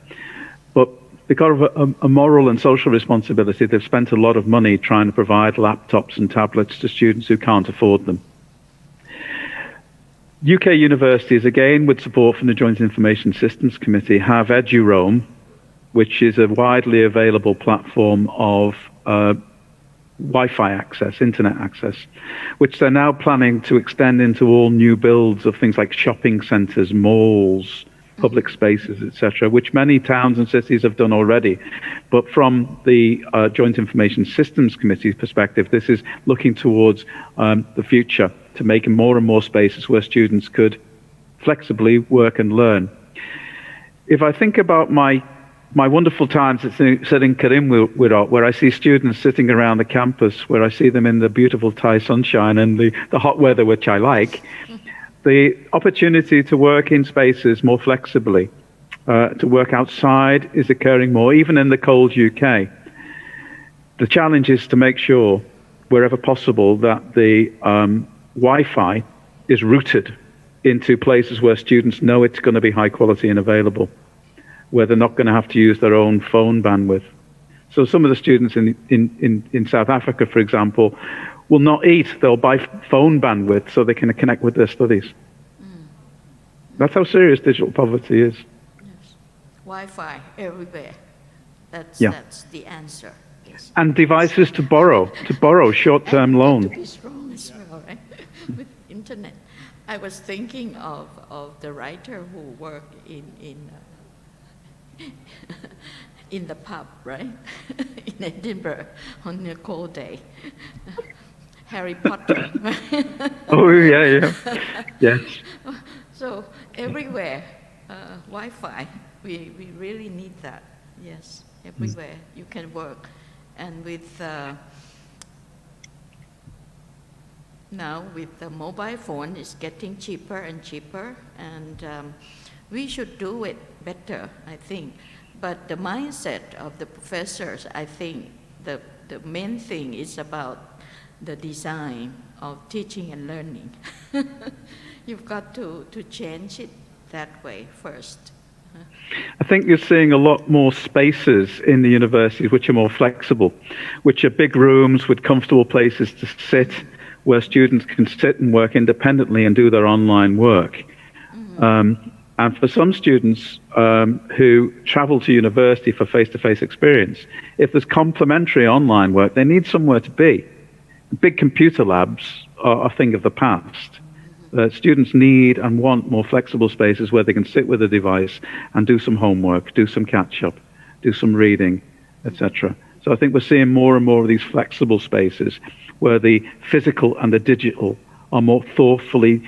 But because of a moral and social responsibility, they've spent a lot of money trying to provide laptops and tablets to students who can't afford them. UK universities, again with support from the Joint Information Systems Committee, have EduRoam, which is a widely available platform of Wi-Fi access, internet access, which they're now planning to extend into all new builds of things like shopping centres, malls, public spaces, etc., which many towns and cities have done already. But from the Joint Information Systems Committee's perspective, this is looking towards the future to making more and more spaces where students could flexibly work and learn. If I think about my wonderful times at sitting Karim where I see students sitting around the campus, where I see them in the beautiful Thai sunshine and the hot weather, which I like, The opportunity to work in spaces more flexibly, to work outside is occurring more, even in the cold UK. The challenge is to make sure, wherever possible, that the Wi-Fi is routed into places where students know it's going to be high quality and available, where they're not going to have to use their own phone bandwidth. So some of the students in South Africa, for example, will not eat. They'll buy phone bandwidth so they can connect with their studies. That's how serious digital poverty is. Yes. Wi-Fi everywhere. That's the answer. Yes. And devices to borrow short-term loans. To be strong as well, right? With internet. I was thinking of the writer who worked in the pub, right? In Edinburgh on a cold day. Harry Potter. Oh, yeah. Yes. So everywhere, Wi-Fi, we really need that. Yes, everywhere you can work. And with now with the mobile phone, it's getting cheaper and cheaper, and we should do it better, I think. But the mindset of the professors, I think the main thing is about the design of teaching and learning. You've got to change it that way first. I think you're seeing a lot more spaces in the universities which are more flexible, which are big rooms with comfortable places to sit, where students can sit and work independently and do their online work. And for some students who travel to university for face-to-face experience, if there's complementary online work, they need somewhere to be. Big computer labs are a thing of the past. Students need and want more flexible spaces where they can sit with a device and do some homework, do some catch-up, do some reading, etc. So I think we're seeing more and more of these flexible spaces where the physical and the digital are more thoughtfully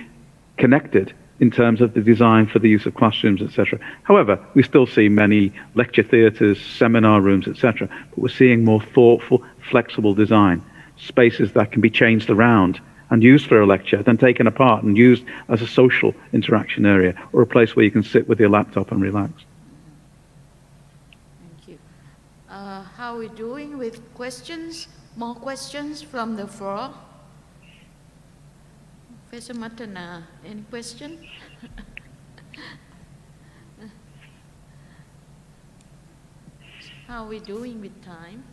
connected in terms of the design for the use of classrooms, etc. However, we still see many lecture theatres, seminar rooms, etc. But we're seeing more thoughtful, flexible design, spaces that can be changed around and used for a lecture, then taken apart and used as a social interaction area, or a place where you can sit with your laptop and relax. Thank you. How are we doing with questions? More questions from the floor? Professor Matana, any question? How are we doing with time?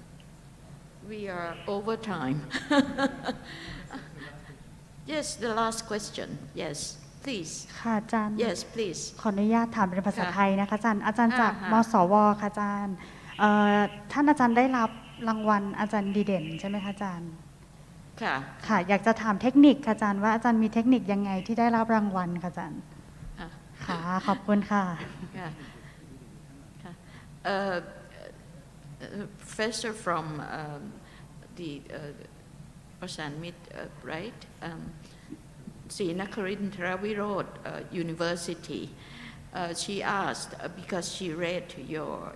We are over time. Yes, the last question. Yes, please. ค่ะอาจารย์ Yes, please. ขออนุญาตถามเป็นภาษาไทยนะคะอาจารย์จากมสวค่ะอาจารย์ท่านอาจารย์ได้รับรางวัลอาจารย์ดีเด่นใช่ไหมคะอาจารย์ค่ะอยากจะถามเทคนิคค่ะอาจารย์ว่าอาจารย์มีเทคนิคยังไงที่ได้รับรางวัลค่ะอาจารย์ค่ะขอบคุณค่ะ Professor from the Prasanmit, right? Sri Nakarindra Virod University. She asked because she read your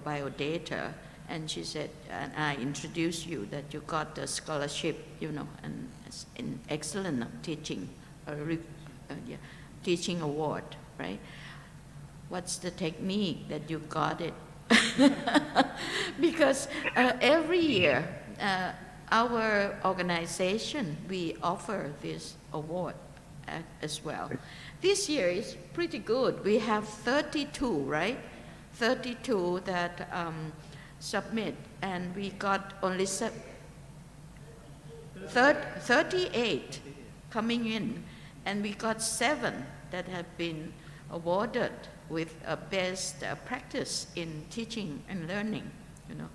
biodata, and she said, and I introduced you that you got the scholarship, you know, and in excellent teaching, teaching award, right? What's the technique that you got it? Because every year, our organization, we offer this award as well. This year is pretty good. We have 32, right? 32 that submit, and we got only 38 coming in, and we got 7 that have been awarded with a best practice in teaching and learning, you know.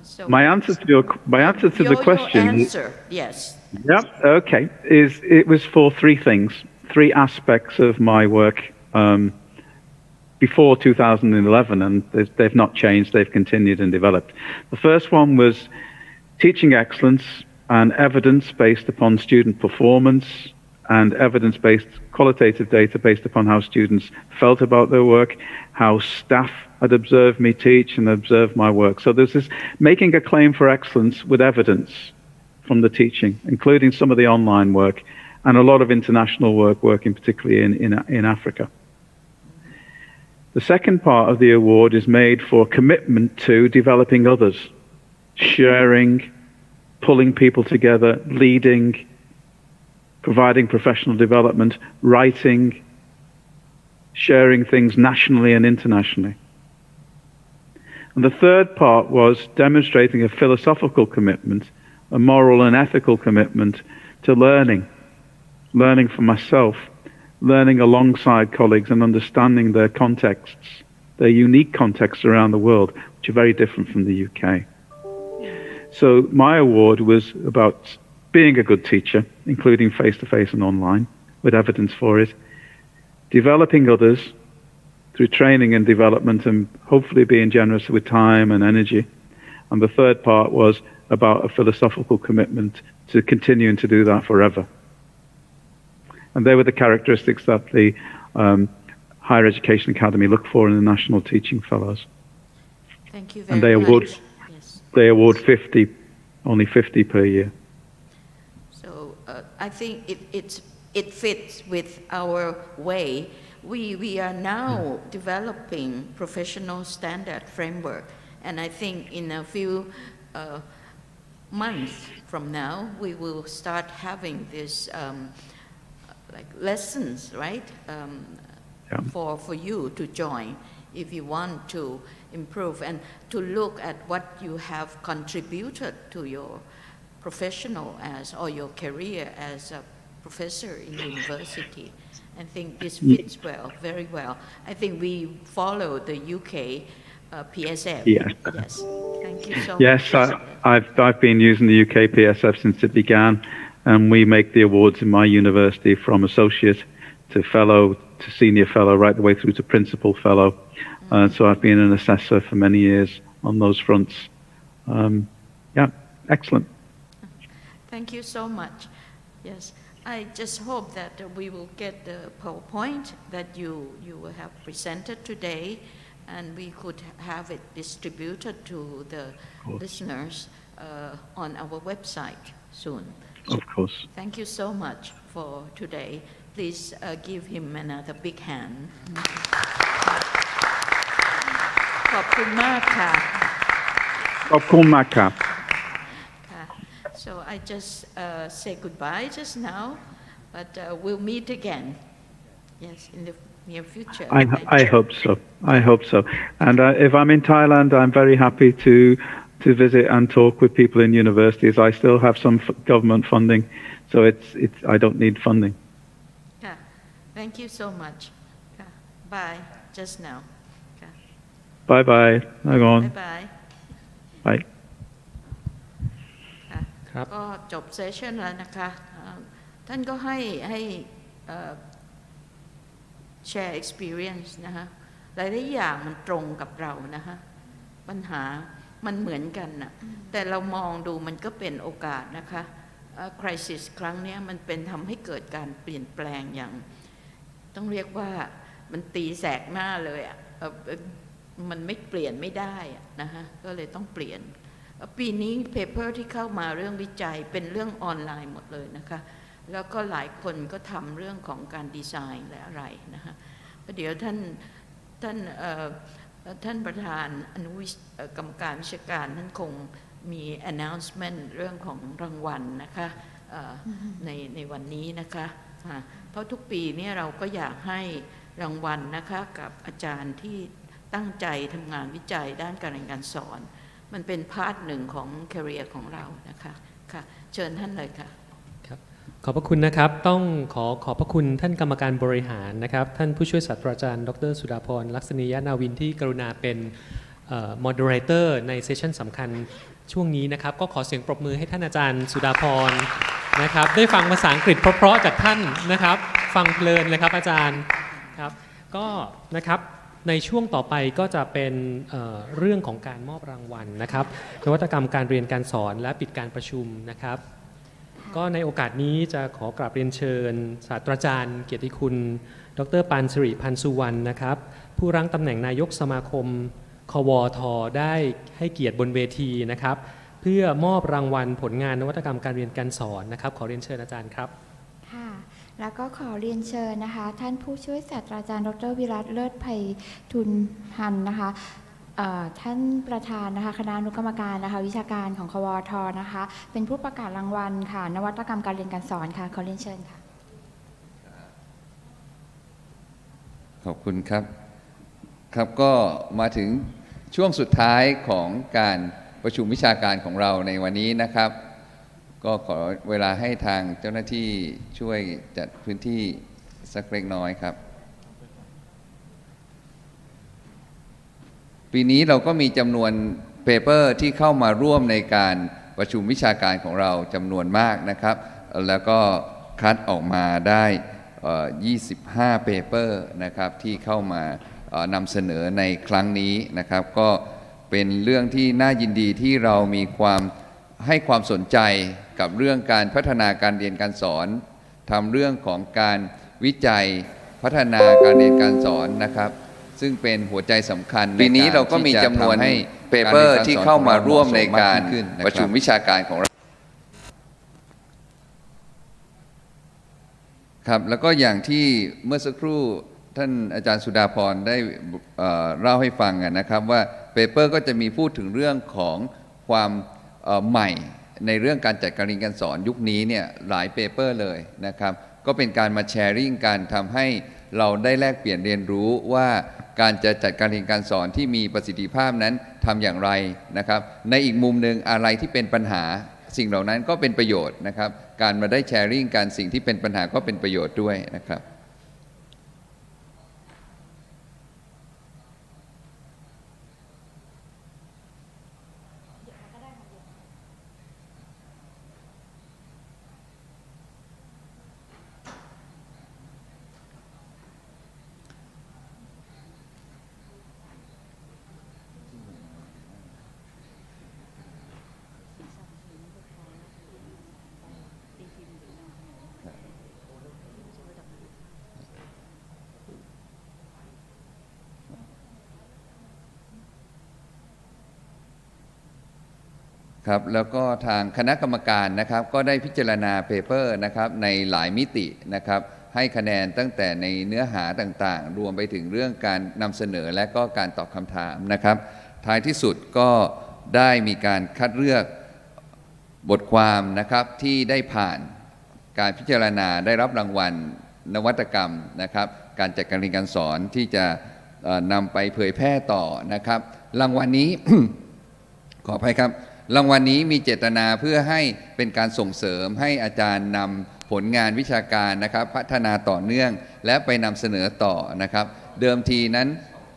So my answer to the question. Your answer, yes. Yep. Okay. It was for 3 things, 3 aspects of my work before 2011, and they've not changed. They've continued and developed. The first one was teaching excellence and evidence based upon student performance, and evidence-based qualitative data based upon how students felt about their work, how staff had observed me teach and observed my work. So there's this making a claim for excellence with evidence from the teaching, including some of the online work and a lot of international work, working particularly in Africa. The second part of the award is made for commitment to developing others, sharing, pulling people together, leading, providing professional development, writing, sharing things nationally and internationally. And the third part was demonstrating a philosophical commitment, a moral and ethical commitment to learning for myself, learning alongside colleagues and understanding their contexts, their unique contexts around the world, which are very different from the UK. So my award was about being a good teacher, including face-to-face and online, with evidence for it, developing others through training and development, and hopefully being generous with time and energy. And the third part was about a philosophical commitment to continuing to do that forever. And they were the characteristics that the Higher Education Academy look for in the National Teaching Fellows. Thank you very much. They award 50, only 50 per year. So I think it fits with our way. We are now developing professional standard framework, and I think in a few months from now we will start having this like lessons, right? For you to join if you want to improve and to look at what you have contributed to your professional or your career as a professor in university. I think this fits well, very well. I think we follow the UK PSF. Yes. Yes. Thank you so much. Yes, I've been using the UK PSF since it began, and we make the awards in my university from associate to fellow to senior fellow, right the way through to principal fellow. So I've been an assessor for many years on those fronts. Yeah, excellent. Thank you so much. Yes, I just hope that we will get the PowerPoint that you have presented today, and we could have it distributed to the listeners on our website soon. Of course. Thank you so much for today. Please give him another big hand. ขอบคุณมากค่ะ ขอบคุณมากครับ So I just say goodbye just now, but we'll meet again. Yes, in the near future. I hope so. I hope so. And if I'm in Thailand, I'm very happy to visit and talk with people in universities. I still have some government funding, so I don't need funding. Thank you so much. Bye. Just now. Bye bye. Bye bye. Bye. Bye. ก็จบเซสชั่นแล้วนะคะท่านก็ให้แชร์ experience นะคะหลายๆอย่างมันตรงกับเรานะคะปัญหามันเหมือนกันนะแต่เรามองดูมันก็เป็นโอกาสนะคะ crisis ครั้งนี้มันเป็นทำให้เกิดการเปลี่ยนแปลงอย่างต้องเรียกว่ามันตีแสกหน้าเลยอ่ะมันไม่เปลี่ยนไม่ได้นะคะก็เลยต้องเปลี่ยนปีนี้เพเปอร์ที่เข้ามาเรื่องวิจัยเป็นเรื่องออนไลน์หมดเลยนะคะแล้วก็หลายคนก็ทำเรื่องของการดีไซน์และอะไรนะคะเดี๋ยวท่านประธานกรรมการวิชาการท่านคงมี announcement เรื่องของรางวัลนะคะในวันนี้นะคะเพราะทุกปีเนี่ยเราก็อยากให้รางวัลนะคะกับอาจารย์ที่ตั้งใจทำงานวิจัยด้านการเรียนการสอนมันเป็นพาร์ทหนึ่งของแคเรียร์ของเรานะคะค่ะเชิญท่านเลยค่ะครับขอบพระคุณนะครับต้องขอบพระคุณท่านกรรมการบริหารนะครับท่านผู้ช่วยศาสตราจารย์ดร.สุดาพรลักษณียนาวินที่กรุณาเป็นmoderator ในเซสชั่นสำคัญช่วงนี้นะครับก็ขอเสียงปรบมือให้ท่านอาจารย์สุดาพรนะครับได้ฟังภาษาอังกฤษเพราะๆจากท่านนะครับฟังเพลินเลยครับอาจารย์ครับก็นะครับในช่วงต่อไปก็จะเป็นเรื่องของการมอบรางวัลนะครับนวัตกรรมการเรียนการสอนและปิดการประชุมนะครับก็ในโอกาสนี้จะขอกราบเรียนเชิญศาสตราจารย์เกียรติคุณดร.ปานสิริพันธ์สุวรรณนะครับผู้รั้งตำแหน่งนายกสมาคมควทได้ให้เกียรติบนเวทีนะครับเพื่อ พื่อมอบรางวัลผลงานนวัตกรรมการเรียนการสอนนะครับขอเรียนเชิญอาจารย์ครับค่ะแล้วก็ขอเรียนเชิญนะคะท่านผู้ช่วยศาสตราจารย์ดร.วิรัตเลิศไพฑูรย์พันธ์นะคะท่านประธานนะคะคณะอนุกรรมการนะคะวิชาการของควทนะคะเป็นผู้ประกาศรางวัลค่ะนวัตกรรมการเรียนการสอนค่ะขอเรียนเชิญค่ะขอบคุณครับครับก็มาถึงช่วงสุดท้ายของการประชุมวิชาการของเราในวันนี้นะครับก็ขอเวลาให้ทางเจ้าหน้าที่ช่วยจัดพื้นที่สักเล็กน้อยครับปีนี้เราก็มีจำนวนเปเปอร์ที่เข้ามาร่วมในการประชุมวิชาการของเราจำนวนมากนะครับแล้วก็คัดออกมาได้25เปเปอร์นะครับที่เข้ามานำเสนอในครั้งนี้นะครับก็เป็นเรื่องที่น่ายินดีที่เรามีให้ความสนใจกับเรื่องการพัฒนาการเรียนการสอนทำเรื่องของการวิจัยพัฒนาการเรียนการสอนนะครับซึ่งเป็นหัวใจสำคัญปีนี้เราก็มีจำนวนให้เปเปอร์ที่เข้ามาร่วมในการประชุมวิชาการของเราครับแล้วก็อย่างที่เมื่อสักครู่ท่านอาจารย์สุดาพรได้เล่าให้ฟังนะครับว่าเปเปอร์ก็จะมีพูดถึงเรื่องของความใหม่ในเรื่องการจัดการเรียนการสอนยุคนี้เนี่ยหลายเปเปอร์เลยนะครับก็เป็นการมาแชร์ริ่งกันทำให้เราได้แลกเปลี่ยนเรียนรู้ว่าการจะจัดการเรียนการสอนที่มีประสิทธิภาพนั้นทำอย่างไรนะครับในอีกมุมหนึ่งอะไรที่เป็นปัญหาสิ่งเหล่านั้นก็เป็นประโยชน์นะครับการมาได้แชร์ริ่งกันสิ่งที่เป็นปัญหาก็เป็นประโยชน์ด้วยนะครับครับแล้วก็ทางคณะกรรมการนะครับก็ได้พิจารณาเปเปอร์นะครับในหลายมิตินะครับให้คะแนนตั้งแต่ในเนื้อหาต่างๆรวมไปถึงเรื่องการนำเสนอและก็การตอบคำถามนะครับท้ายที่สุดก็ได้มีการคัดเลือกบทความนะครับที่ได้ผ่านการพิจารณาได้รับรางวัลนวัตกรรมนะครับการจัดการเรียนการสอนที่จะนำไปเผยแพร่ต่อนะครับรางวัลนี้ ขออภัยครับรางวัลนี้มีเจตนาเพื่อให้เป็นการส่งเสริมให้อาจารย์นำผลงานวิชาการนะครับพัฒนาต่อเนื่องและไปนำเสนอต่อนะครับเดิมทีนั้น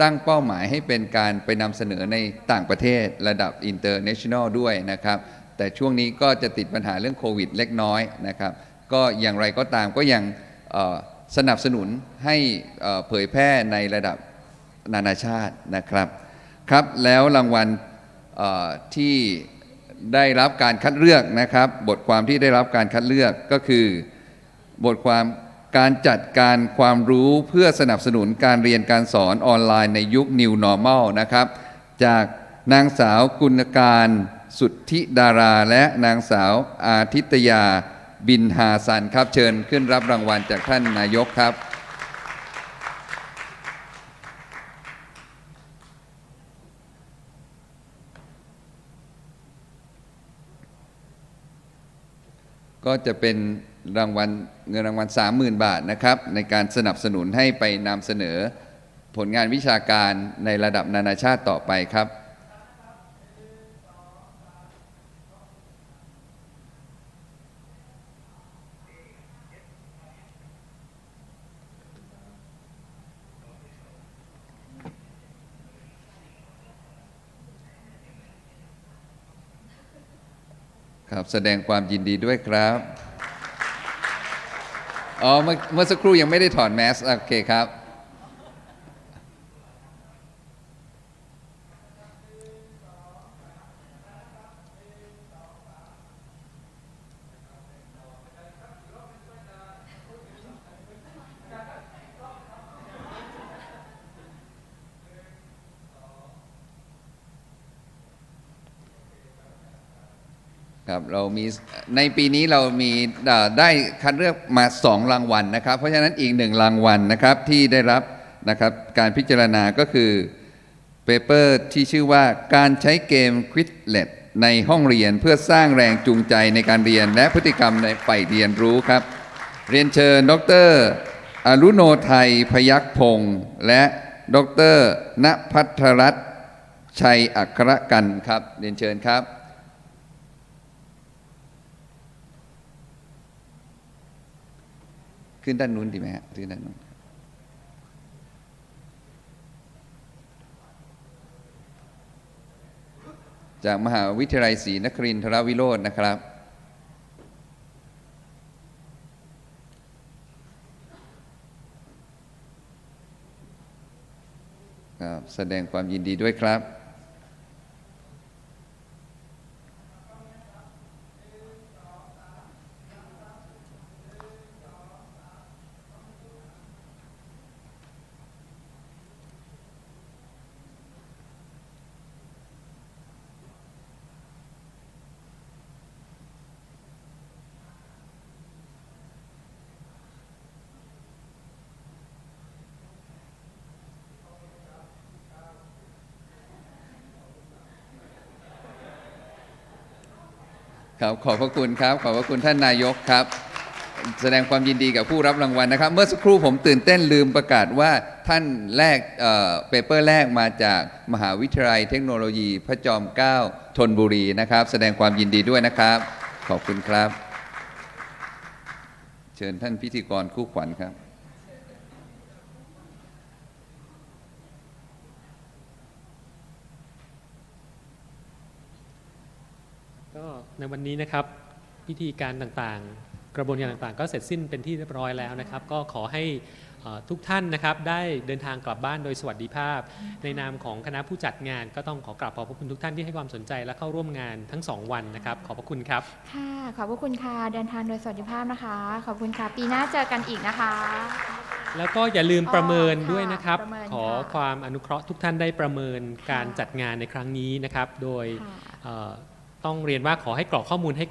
ตั้งเป้าหมายให้เป็นการไปนำเสนอในต่างประเทศระดับ international ด้วยนะครับแต่ช่วงนี้ก็จะติดปัญหาเรื่องโควิดเล็กน้อยนะครับก็อย่างไรก็ตามก็ยังสนับสนุนให้เผยแพร่ในระดับนานาชาตินะครับครับแล้วรางวัลที่ได้รับการคัดเลือกนะครับบทความที่ได้รับการคัดเลือกก็คือบทความการจัดการความรู้เพื่อสนับสนุนการเรียนการสอนออนไลน์ในยุค New Normal นะครับจากนางสาวกุลการสุทธิดาราและนางสาวอาทิตยาบินหาสันครับเชิญขึ้นรับรางวัลจากท่านนายกครับก็จะเป็นรางวัลเงินรางวัล 30,000 บาทนะครับในการสนับสนุนให้ไปนำเสนอผลงานวิชาการในระดับนานาชาติต่อไปครับครับแสดงความยินดีด้วยครับอ๋อเมื่อสักครู่ยังไม่ได้ถอดแมสโอเคครับ ครับเรามีในปีนี้เรามีได้คัดเลือกมา2รางวัลนะครับเพราะฉะนั้นอีก1รางวัลนะครับที่ได้รับนะครับการพิจารณาก็คือเปเปอร์ที่ชื่อว่าการใช้เกม Quizlet ในห้องเรียนเพื่อสร้างแรงจูงใจในการเรียนและพฤติกรรมในใฝ่เรียนรู้ครับเรียนเชิญดร.อรุโนไทยพยัคฆ์พงษ์และดร.ณภัทรรัตน์ชัยอัครกันครับเรียนเชิญครับขึ้นด้านนู้นดีไหมฮะขึ้นด้านนู้นจากมหาวิทยาลัยศรีนครินทรวิโรจน์นะครับแสดงความยินดีด้วยครับครับขอบพระคุณครับขอบพระคุณท่านนายกครับแสดงความยินดีกับผู้รับรางวัลนะครับเมื่อสักครู่ผมตื่นเต้นลืมประกาศว่าท่านแรกเปเปอร์แรกมาจากมหาวิทยาลัยเทคโนโลยีพระจอมเกล้าธนบุรีนะครับแสดงความยินดีด้วยนะครับขอบคุณครับเชิญท่านพิธีกรคู่ขวัญครับก็ในวันนี้นะครับพิธีการต่างๆกระบวนการต่างๆก็เสร็จสิ้นเป็นที่เรียบร้อยแล้วนะครับก็ขอให้ทุกท่านนะครับได้เดินทางกลับบ้านโดยสวัสดิภาพในนามของคณะผู้จัดงานก็ต้องขอกราบขอบพระคุณทุกท่านที่ให้ความสนใจและเข้าร่วมงานทั้ง2วันนะครับขอบพระคุณครับค่ะขอบพระคุณค่ะเดินทางโดยสวัสดิภาพนะคะขอบคุณค่ะปีหน้าเจอกันอีกนะคะแล้วก็อย่าลืมประเมินด้วยนะครับขอความอนุเคราะห์ทุกท่านได้ประเมินการจัดงานในครั้งนี้นะครับโดยต้องเรียนว่าขอให้กรอกข้อมูลให้ครบ